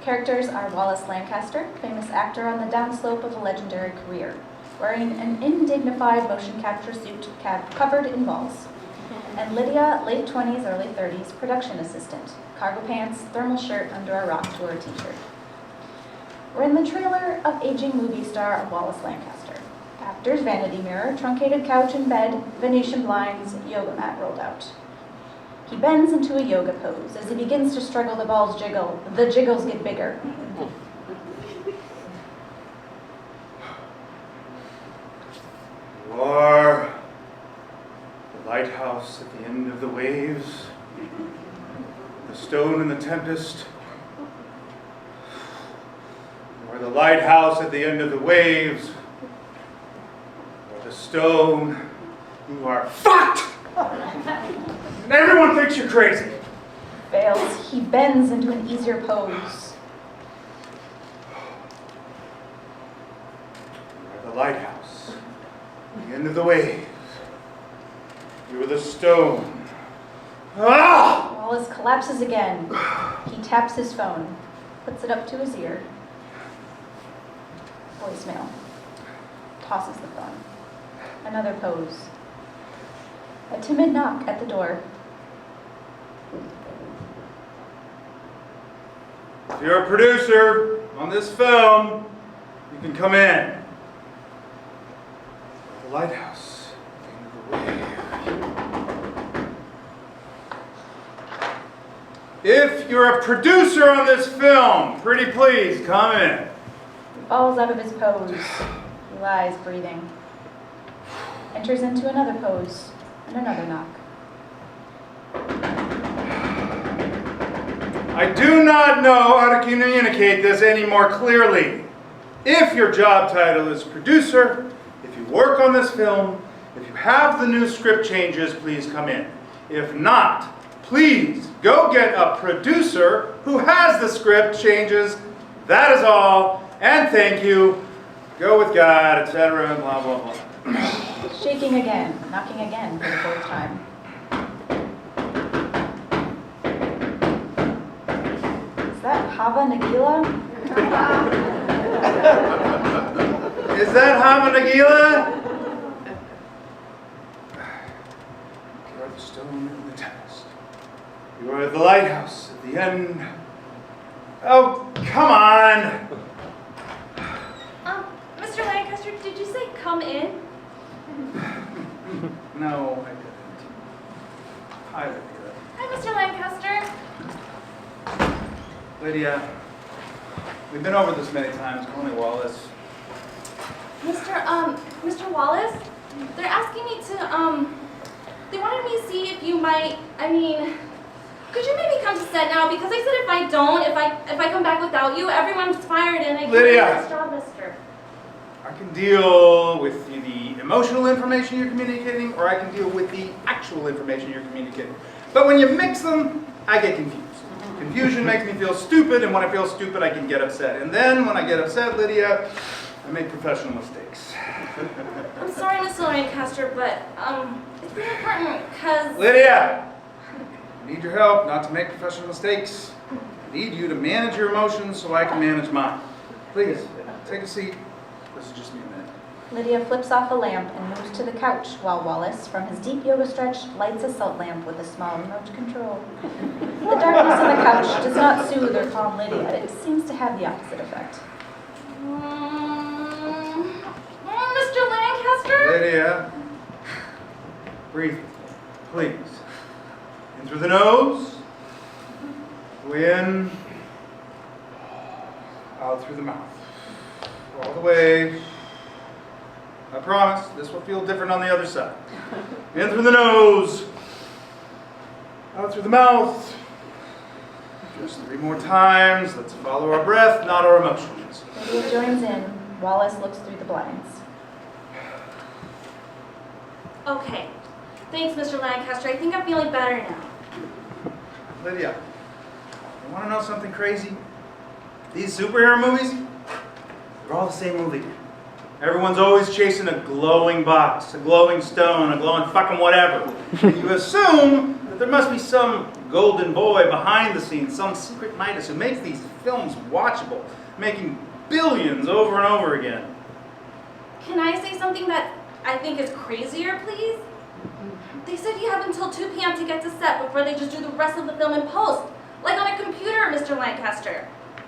Characters are Wallace Lancaster, famous actor on the downslope of a legendary career, wearing an undignified motion capture suit covered in balls. And Lydia, late 20s, early 30s, production assistant, cargo pants, thermal shirt under a rock tour t-shirt. We're in the trailer of aging movie star Wallace Lancaster. Actor's vanity mirror, truncated couch and bed, Venetian blinds, yoga mat rolled out. He bends into a yoga pose. As he begins to struggle, the balls jiggle. The jiggles get bigger. You are the lighthouse at the end of the waves, the stone in the tempest. You are the lighthouse at the end of the waves, or the stone. You are fucked! And everyone thinks you're crazy. Fails. He bends into an easier pose. You are the lighthouse at the end of the waves. You are the stone. Ah! Wallace collapses again. He taps his phone, puts it up to his ear. Voicemail. Tosses the phone. Another pose. A timid knock at the door. If you're a producer on this film, you can come in. The lighthouse at the end of the wave. If you're a producer on this film, pretty please come in. He falls out of his pose. He lies breathing. Enters into another pose and another knock. I do not know how to communicate this any more clearly. If your job title is producer, if you work on this film, if you have the new script changes, please come in. If not, please go get a producer who has the script changes. That is all, and thank you. Go with God, etc., blah, blah, blah. Shaking again, knocking again for the fourth time. Is that Hava Nagila? Is that Hava Nagila? You are the stone in the tempest. You are the lighthouse at the end. Oh, come on! Mr. Lancaster, did you say come in? No, I didn't. Hi, Lydia. Hi, Mr. Lancaster. Lydia, we've been over this many times. Call me Wallace. Mr. Wallace, they're asking me to, they wanted me to see if you might, could you maybe come to set now? Because they said if I don't, if I come back without you, everyone's fired and I can't do Lydia! this job, mister. I can deal with the emotional information you're communicating, or I can deal with the actual information you're communicating. But when you mix them, I get confused. Confusion makes me feel stupid, and when I feel stupid, I can get upset. And then, when I get upset, Lydia, I make professional mistakes. I'm sorry, Mr. Lancaster, but, it's really important, because... Lydia! I need your help not to make professional mistakes. I need you to manage your emotions so I can manage mine. Please, take a seat. This is just me a minute. Lydia flips off a lamp and moves to the couch while Wallace, from his deep yoga stretch, lights a salt lamp with a small remote control. The darkness on the couch does not soothe or calm Lydia. It seems to have the opposite effect. Mr. Lancaster? Lydia, breathe, please. In through the nose, in, out through the mouth. All the way. I promise, this will feel different on the other side. In through the nose, out through the mouth. Just 3 more times. Let's follow our breath, not our emotions. Lydia joins in. Wallace looks through the blinds. Okay. Thanks, Mr. Lancaster. I think I'm feeling better now. Lydia, you want to know something crazy? These superhero movies, they're all the same movie. Everyone's always chasing a glowing box, a glowing stone, a glowing fucking whatever. And you assume that there must be some golden boy behind the scenes, some secret Midas who makes these films watchable, making billions over and over again. Can I say something that I think is crazier, please? They said you have until 2 p.m. to get to set before they just do the rest of the film in post. Like on a computer, Mr. Lancaster.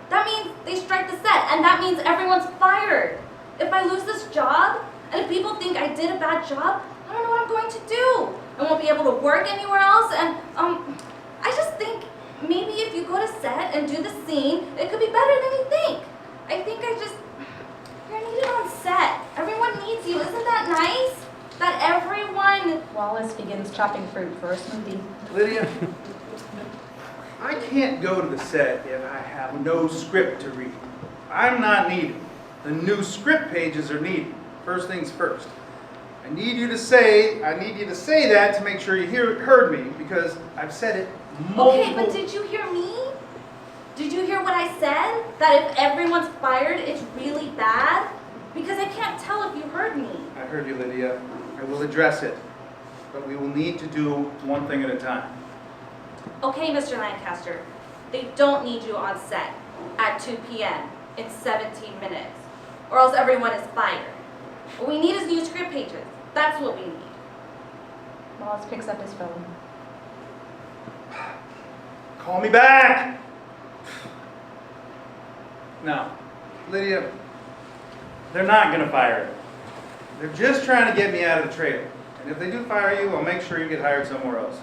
That means they strike the set, and that means everyone's fired. If I lose this job, and if people think I did a bad job, I don't know what I'm going to do. I won't be able to work anywhere else, and I just think maybe if you go to set and do the scene, it could be better than you think. I think you're needed on set. Everyone needs you. Isn't that nice? That everyone... Wallace begins chopping fruit for a smoothie. Lydia, I can't go to the set if I have no script to read. I'm not needed. The new script pages are needed. First things first. I need you to say that to make sure you heard me, because I've said it multiple... Okay, but did you hear me? Did you hear what I said? That if everyone's fired, it's really bad? Because I can't tell if you heard me. I heard you, Lydia. I will address it. But we will need to do one thing at a time. Okay, Mr. Lancaster. They don't need you on set at 2 p.m. in 17 minutes. Or else everyone is fired. What we need is new script pages. That's what we need. Wallace picks up his phone. Call me back! No. Lydia, they're not going to fire you. They're just trying to get me out of the trailer. And if they do fire you, I'll make sure you get hired somewhere else.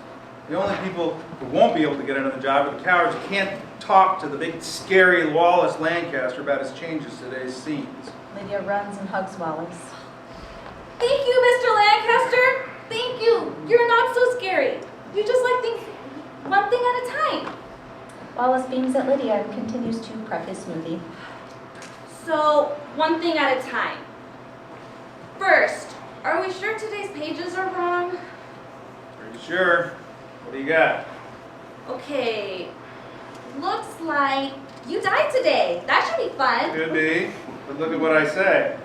The only people who won't be able to get another job are the cowards who can't talk to the big, scary Wallace Lancaster about his changes to today's scenes. Lydia runs and hugs Wallace. Thank you, Mr. Lancaster. Thank you. You're not so scary. You just like things one thing at a time. Wallace beams at Lydia and continues to prep his smoothie. So, one thing at a time. First, are we sure today's pages are wrong? Pretty sure. What do you got? Okay, looks like you died today. That should be fun. Could be. But look at what I say.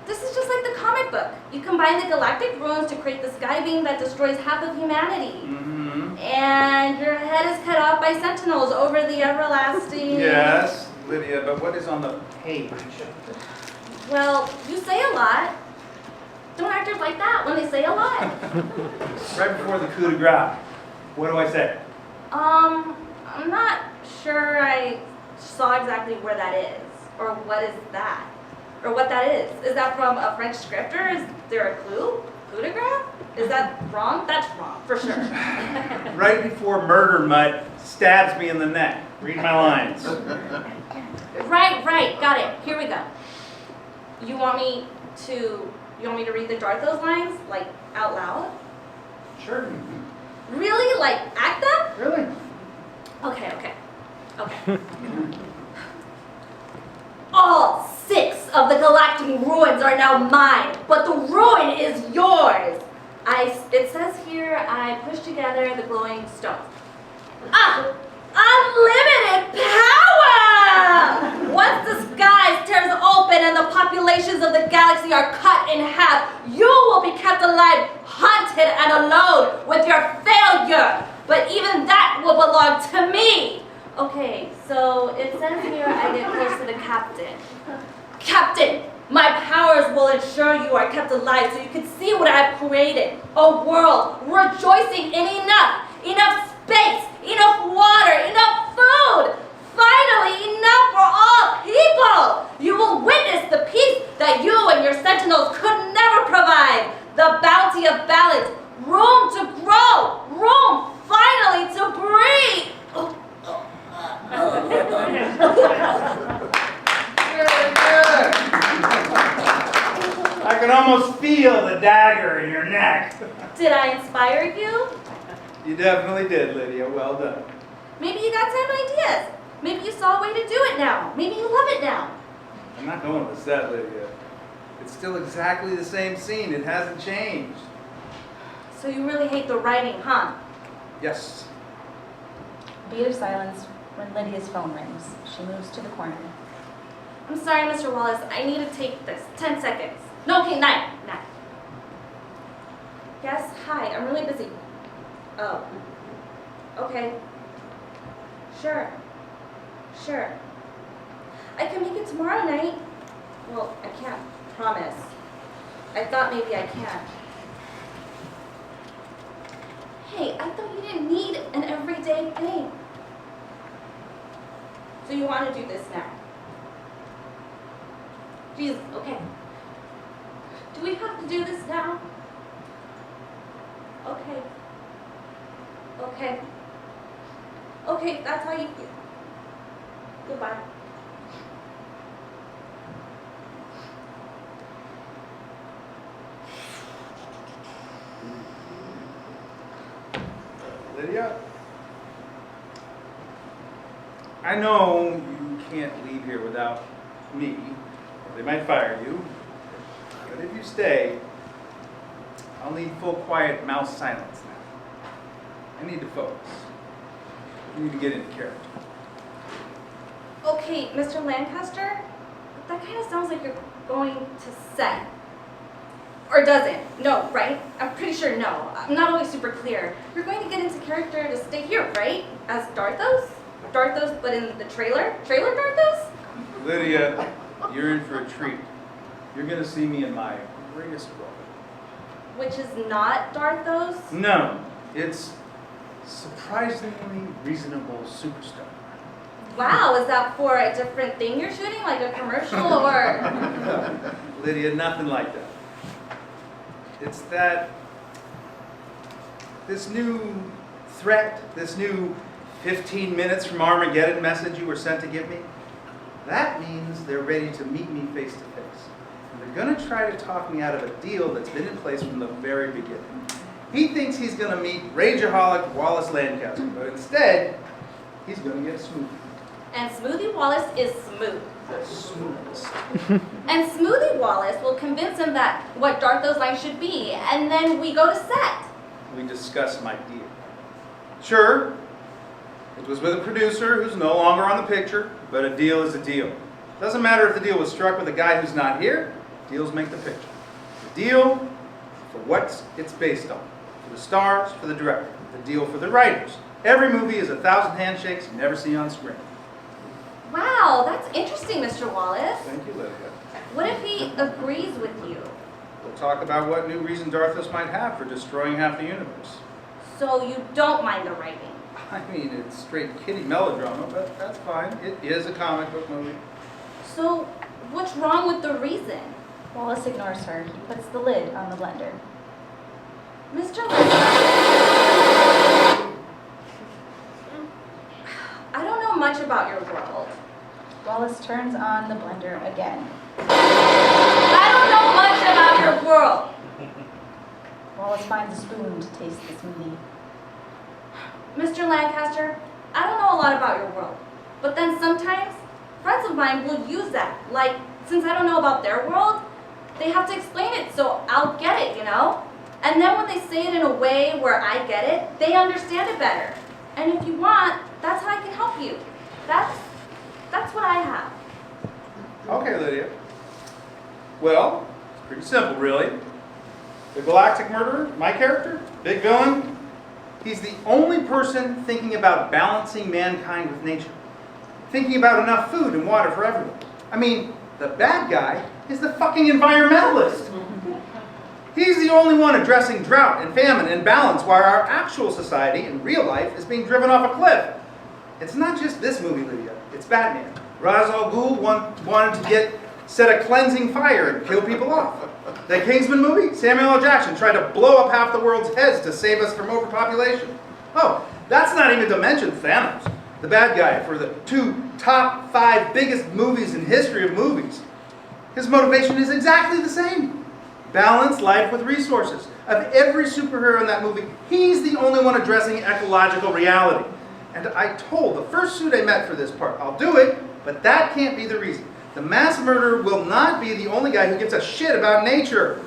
This is just like the comic book. You combine the galactic runes to create the sky beam that destroys half of humanity. Mm-hmm. And your head is cut off by sentinels over the everlasting... Yes, Lydia, but what is on the page? Well, you say a lot. Don't actors like that when they say a lot? Right before the coup de grace. What do I say? I'm not sure I saw exactly where that is. Or what is that? Or what that is. Is that from a French scripter? Is there a clue? Coup de grace? Is that wrong? That's wrong, for sure. Right before Murder Mutt stabs me in the neck. Read my lines. Right, got it. Here we go. You want me to read the Darthos lines, like, out loud? Sure. Really? Like, act them? Really? Okay. All 6 of the galactic ruins are now mine, but the ruin is yours. It says here, I push together the glowing stones. Unlimited power! Once the skies tears open and the populations of the galaxy are cut in half, you will be kept alive, haunted and alone with your failure. But even that will belong to me. Okay, so it says here I get close to the captain. Captain, my powers will ensure you are kept alive so you can see what I've created. A world rejoicing in enough space, enough water, enough food. Finally, enough for all people. You will witness the peace that you and your sentinels could never provide. The bounty of balance, room to grow, room finally to breathe. Good. I can almost feel the dagger in your neck. Did I inspire you? You definitely did, Lydia. Well done. Maybe you got 10 ideas. Maybe you saw a way to do it now. Maybe you love it now. I'm not going to the set, Lydia. It's still exactly the same scene. It hasn't changed. So you really hate the writing, huh? Yes. A beat of silence when Lydia's phone rings. She moves to the corner. I'm sorry, Mr. Wallace. I need to take this. 10 seconds. No, okay, 9. Yes, hi. I'm really busy. Oh. Okay. Sure. I can make it tomorrow night. Well, I can't promise. I thought maybe I can. Hey, I thought you didn't need an everyday thing. So you want to do this now? Jesus, okay. Do we have to do this now? Okay. Okay, that's how you feel. Goodbye. Lydia? I know you can't leave here without me. They might fire you. But if you stay, I'll need full quiet mouse silence now. I need to focus. I need to get into character. Okay, Mr. Lancaster, that kind of sounds like you're going to set. Or does it? No, right? I'm pretty sure no. I'm not always super clear. You're going to get into character to stay here, right? As Darthos? Darthos, but in the trailer? Trailer Darthos? Lydia, you're in for a treat. You're going to see me in my greatest role. Which is not Darthos? No, it's surprisingly reasonable superstar. Wow, is that for a different thing you're shooting? Like a commercial or? Lydia, nothing like that. It's that this new threat, this new 15 minutes from Armageddon message you were sent to give me, that means they're ready to meet me face to face. And they're going to try to talk me out of a deal that's been in place from the very beginning. He thinks he's going to meet rageaholic Wallace Lancaster, but instead, he's going to get Smoothie. And Smoothie Wallace is smooth. The smoothest. And Smoothie Wallace will convince him that what Darthos line should be, and then we go to set. We discuss my deal. Sure, it was with a producer who's no longer on the picture, but a deal is a deal. Doesn't matter if the deal was struck with a guy who's not here, deals make the picture. The deal for what it's based on. For the stars, for the director. The deal for the writers. Every movie is 1,000 handshakes you never see on screen. Wow, that's interesting, Mr. Wallace. Thank you, Lydia. What if he agrees with you? We'll talk about what new reason Darthos might have for destroying half the universe. So you don't mind the writing? I mean, it's straight kiddie melodrama, but that's fine. It is a comic book movie. So what's wrong with the reason? Wallace ignores her. He puts the lid on the blender. Mr. Lancaster, I don't know much about your world. Wallace turns on the blender again. I don't know much about your world. Wallace finds a spoon to taste the smoothie. Mr. Lancaster, I don't know a lot about your world, but then sometimes friends of mine will use that. Like, since I don't know about their world, they have to explain it, so I'll get it, you know? And then when they say it in a way where I get it, they understand it better. And if you want, that's how I can help you. That's what I have. Okay, Lydia. Well, it's pretty simple, really. The Galactic Murderer, my character, big villain, he's the only person thinking about balancing mankind with nature. Thinking about enough food and water for everyone. I mean, the bad guy is the fucking environmentalist. He's the only one addressing drought and famine and balance while our actual society in real life is being driven off a cliff. It's not just this movie, Lydia. It's Batman. Ra's al Ghul wanted to set a cleansing fire and kill people off. The Kingsman movie, Samuel L. Jackson tried to blow up half the world's heads to save us from overpopulation. Oh, that's not even to mention Thanos, the bad guy for the top 5 biggest movies in history of movies. His motivation is exactly the same. Balance life with resources. Of every superhero in that movie, he's the only one addressing ecological reality. And I told the first suit I met for this part, I'll do it, but that can't be the reason. The mass murderer will not be the only guy who gives a shit about nature.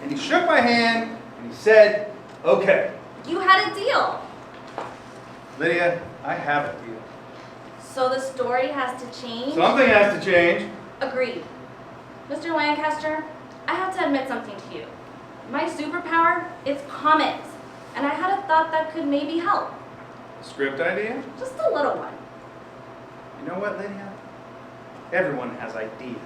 And he shook my hand and he said, okay. You had a deal. Lydia, I have a deal. So the story has to change? Something has to change. Agreed. Mr. Lancaster, I have to admit something to you. My superpower is comments, and I had a thought that could maybe help. Script idea? Just a little one. You know what, Lydia? Everyone has ideas.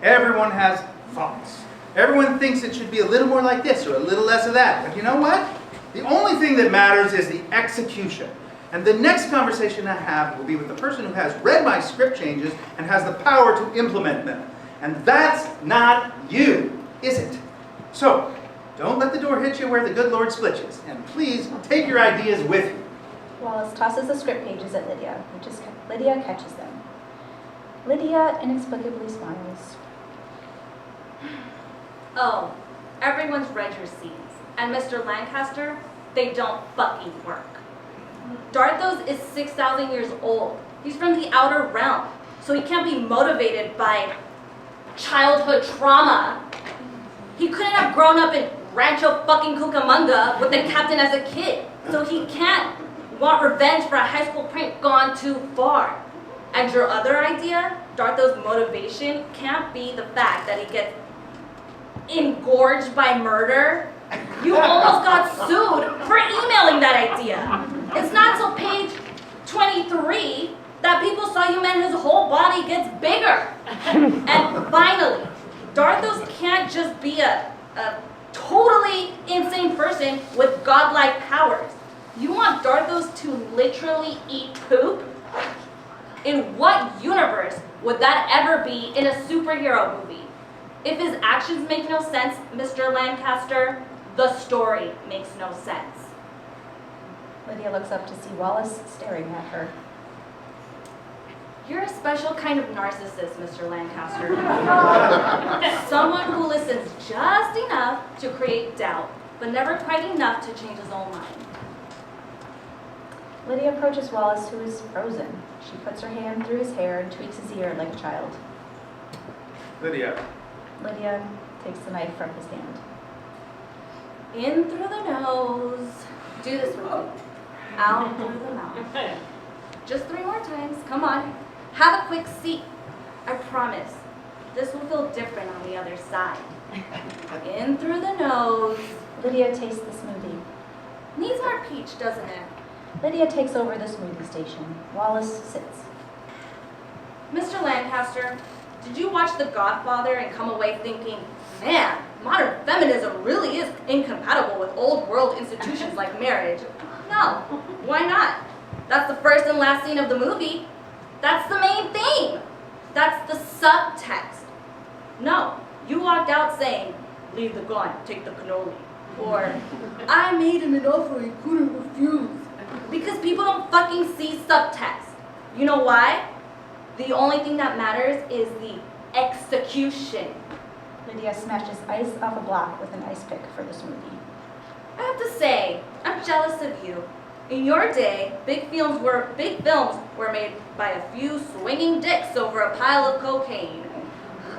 Everyone has thoughts. Everyone thinks it should be a little more like this or a little less of that. But you know what? The only thing that matters is the execution. And the next conversation I have will be with the person who has read my script changes and has the power to implement them. And that's not you, is it? So, don't let the door hit you where the good Lord split you. And please take your ideas with you. Wallace tosses the script pages at Lydia. Lydia catches them. Lydia inexplicably smiles. Oh, everyone's read your scenes. And Mr. Lancaster, they don't fucking work. Darthos is 6,000 years old. He's from the outer realm, so he can't be motivated by childhood trauma. He couldn't have grown up in Rancho fucking Cucamonga with the captain as a kid, so he can't want revenge for a high school prank gone too far. And your other idea, Darthos' motivation can't be the fact that he gets engorged by murder. You almost got sued for emailing that idea. It's not till page 23 that people saw you meant his whole body gets bigger. And finally, Darthos can't just be a totally insane person with godlike powers. You want Darthos to literally eat poop? In what universe would that ever be in a superhero movie? If his actions make no sense, Mr. Lancaster, the story makes no sense. Lydia looks up to see Wallace staring at her. You're a special kind of narcissist, Mr. Lancaster. Someone who listens just enough to create doubt, but never quite enough to change his own mind. Lydia approaches Wallace, who is frozen. She puts her hand through his hair and tweaks his ear like a child. Lydia. Lydia takes the knife from his hand. In through the nose. Do this with me. Out through the mouth. Just 3 more times. Come on. Have a quick seat. I promise. This will feel different on the other side. In through the nose. Lydia tastes the smoothie. Needs more peach, doesn't it? Lydia takes over the smoothie station. Wallace sits. Mr. Lancaster, did you watch The Godfather and come away thinking, man, modern feminism really is incompatible with old world institutions like marriage? No. Why not? That's the first and last scene of the movie. That's the main theme. That's the subtext. No, you walked out saying, leave the gun, take the cannoli. Or, I made him an offer he couldn't refuse. Because people don't fucking see subtext. You know why? The only thing that matters is the execution. Lydia smashes ice off a block with an ice pick for the smoothie. I have to say, I'm jealous of you. In your day, big films were made by a few swinging dicks over a pile of cocaine.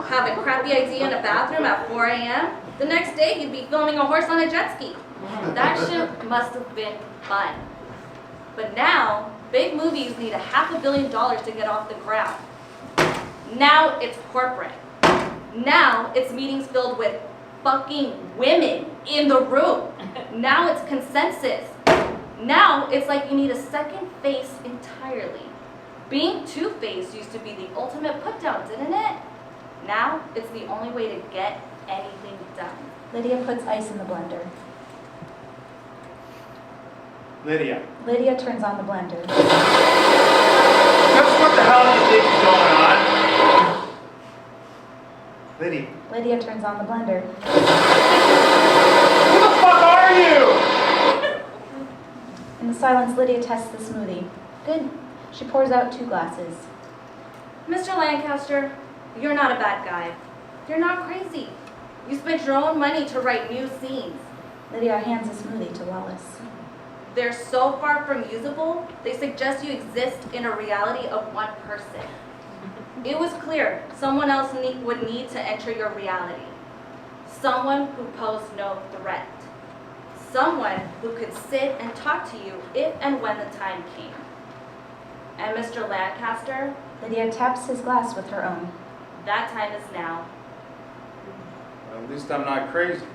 Have a crappy idea in a bathroom at 4 a.m. The next day, you'd be filming a horse on a jet ski. That shit must have been fun. But now, big movies need $500 million to get off the ground. Now it's corporate. Now it's meetings filled with fucking women in the room. Now it's consensus. Now it's like you need a second face entirely. Being two-faced used to be the ultimate put-down, didn't it? Now it's the only way to get anything done. Lydia puts ice in the blender. Lydia. Lydia turns on the blender. Just what the hell do you think is going on? Lydia. Lydia turns on the blender. Who the fuck are you? In the silence, Lydia tests the smoothie. Good. She pours out 2 glasses. Mr. Lancaster, you're not a bad guy. You're not crazy. You spent your own money to write new scenes. Lydia hands the smoothie to Wallace. They're so far from usable, they suggest you exist in a reality of one person. It was clear someone else would need to enter your reality. Someone who posed no threat. Someone who could sit and talk to you if and when the time came. And Mr. Lancaster? Lydia taps his glass with her own. That time is now. Well, at least I'm not crazy.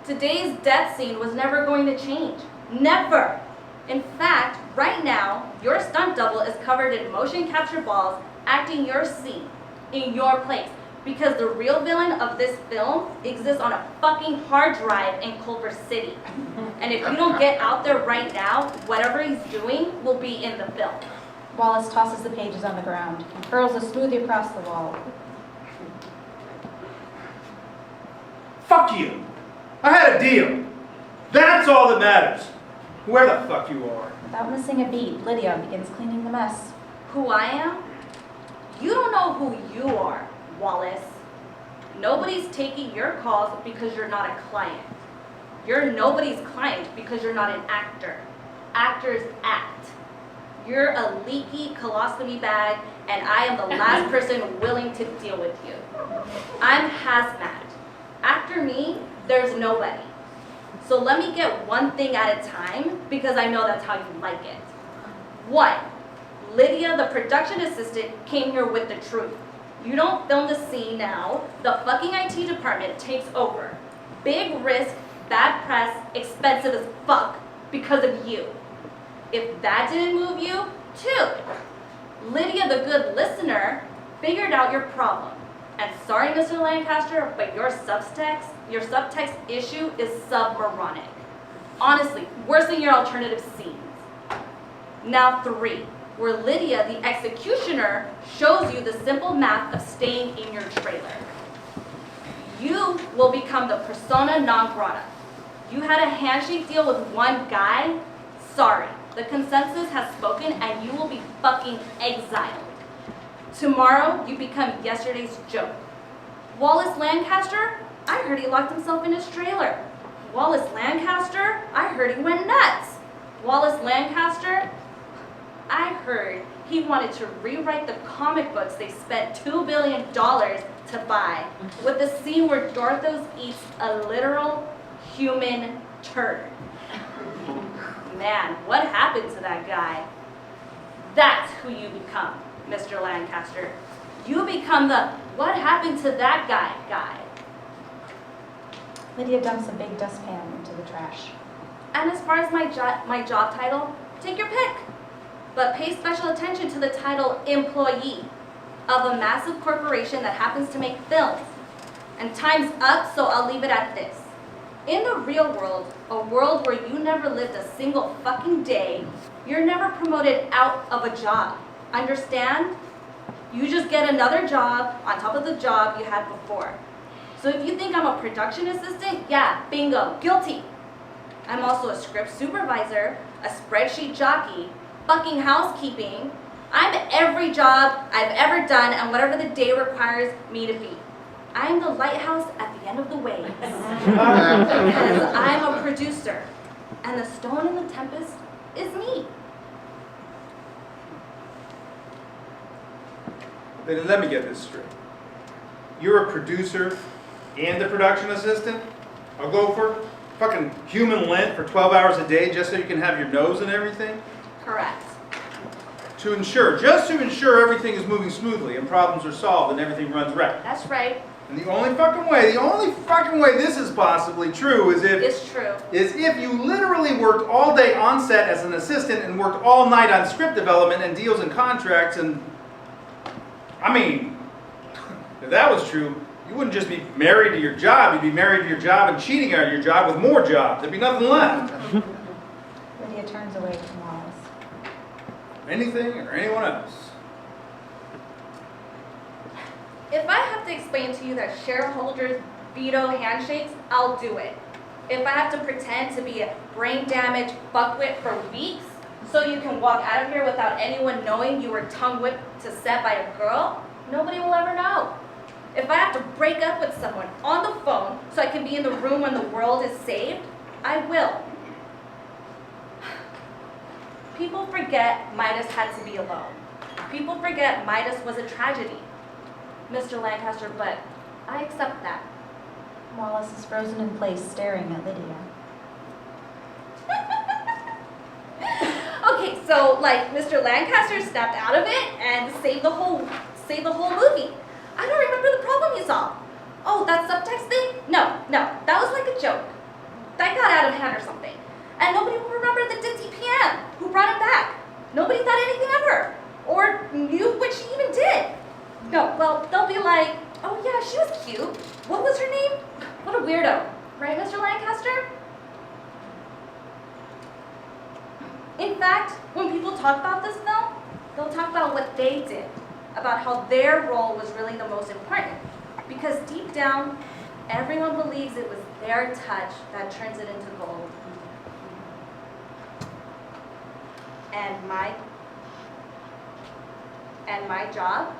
Today's death scene was never going to change. Never! In fact, right now, your stunt double is covered in motion capture balls acting your scene in your place because the real villain of this film exists on a fucking hard drive in Culver City. And if you don't get out there right now, whatever he's doing will be in the film. Wallace tosses the pages on the ground and hurls a smoothie across the wall. Fuck you! I had a deal. That's all that matters. Where the fuck you are. Without missing a beat, Lydia begins cleaning the mess. Who I am? You don't know who you are, Wallace. Nobody's taking your calls because you're not a client. You're nobody's client because you're not an actor. Actors act. You're a leaky colostomy bag, and I am the last person willing to deal with you. I'm hazmat. After me, there's nobody. So let me get one thing at a time, because I know that's how you like it. 1, Lydia, the production assistant, came here with the truth. You don't film the scene now, the fucking IT department takes over. Big risk, bad press, expensive as fuck, because of you. If that didn't move you, 2, Lydia, the good listener, figured out your problem. And sorry, Mr. Lancaster, but your subtext issue is submoronic. Honestly, worse than your alternative scenes. Now 3, where Lydia, the executioner, shows you the simple math of staying in your trailer. You will become the persona non grata. You had a handshake deal with one guy? Sorry, the consensus has spoken and you will be fucking exiled. Tomorrow, you become yesterday's joke. Wallace Lancaster? I heard he locked himself in his trailer. Wallace Lancaster? I heard he went nuts. Wallace Lancaster? I heard he wanted to rewrite the comic books they spent $2 billion to buy, with the scene where Dorthos eats a literal human turd. Man, what happened to that guy? That's who you become, Mr. Lancaster. You become the what happened to that guy. Lydia dumps a big dustpan into the trash. And as far as my job title, take your pick. But pay special attention to the title employee of a massive corporation that happens to make films. And time's up, so I'll leave it at this. In the real world, a world where you never lived a single fucking day, you're never promoted out of a job. Understand? You just get another job on top of the job you had before. So if you think I'm a production assistant, yeah, bingo, guilty. I'm also a script supervisor, a spreadsheet jockey, fucking housekeeping. I'm every job I've ever done and whatever the day requires me to be. I'm the lighthouse at the end of the waves. Because I'm a producer. And the stone in the tempest is me. Let me get this straight. You're a producer and a production assistant? I'll go for fucking human lint for 12 hours a day just so you can have your nose and everything? Correct. Just to ensure everything is moving smoothly and problems are solved and everything runs right. That's right. And the only fucking way this is possibly true is if you literally worked all day on set as an assistant and worked all night on script development and deals and contracts and, I mean, if that was true, you wouldn't just be married to your job, you'd be married to your job and cheating on your job with more job. There'd be nothing left. Lydia turns away from Wallace. Anything or anyone else. If I have to explain to you that shareholders veto handshakes, I'll do it. If I have to pretend to be a brain-damaged fuckwit for weeks so you can walk out of here without anyone knowing you were tongue-whipped to set by a girl, nobody will ever know. If I have to break up with someone on the phone so I can be in the room when the world is saved, I will. People forget Midas had to be alone. People forget Midas was a tragedy, Mr. Lancaster, but I accept that. Wallace is frozen in place, staring at Lydia. Okay, so like Mr. Lancaster snapped out of it and saved the whole movie. I don't remember the problem you solved. Oh, that subtext thing? No, that was like a joke. That got out of hand or something. And nobody will remember the ditzy PM who brought him back. Nobody thought anything of her, or knew what she even did. No, well, they'll be like, oh yeah, she was cute. What was her name? What a weirdo. Right, Mr. Lancaster? In fact, when people talk about this film, they'll talk about what they did, about how their role was really the most important. Because deep down, everyone believes it was their touch that turns it into gold. And my job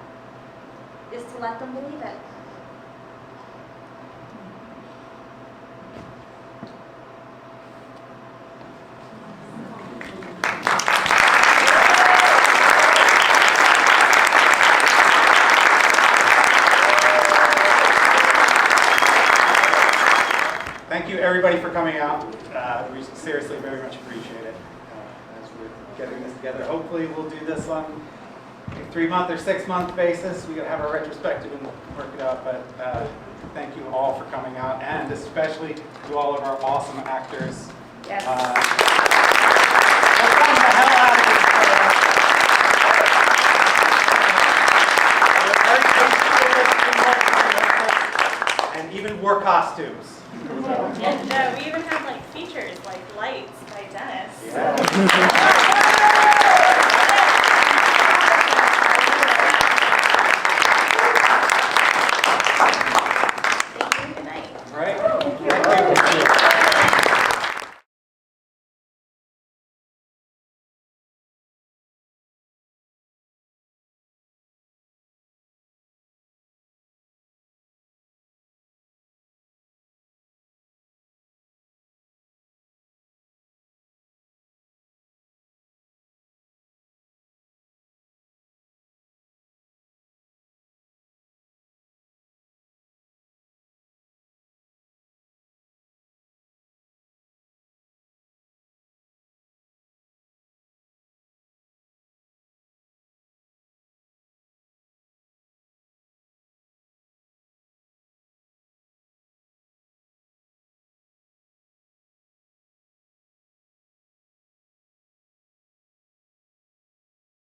is to let them believe it. Thank you, everybody, for coming out. We seriously very much appreciate it as we're getting this together. Hopefully, we'll do this on a 3-month or 6-month basis. We gotta have a retrospective and work it out. But thank you all for coming out, and especially to all of our awesome actors. Yes. Let's fun the hell out of this and even wore costumes. And we even had like features like lights by Dennis. Yeah.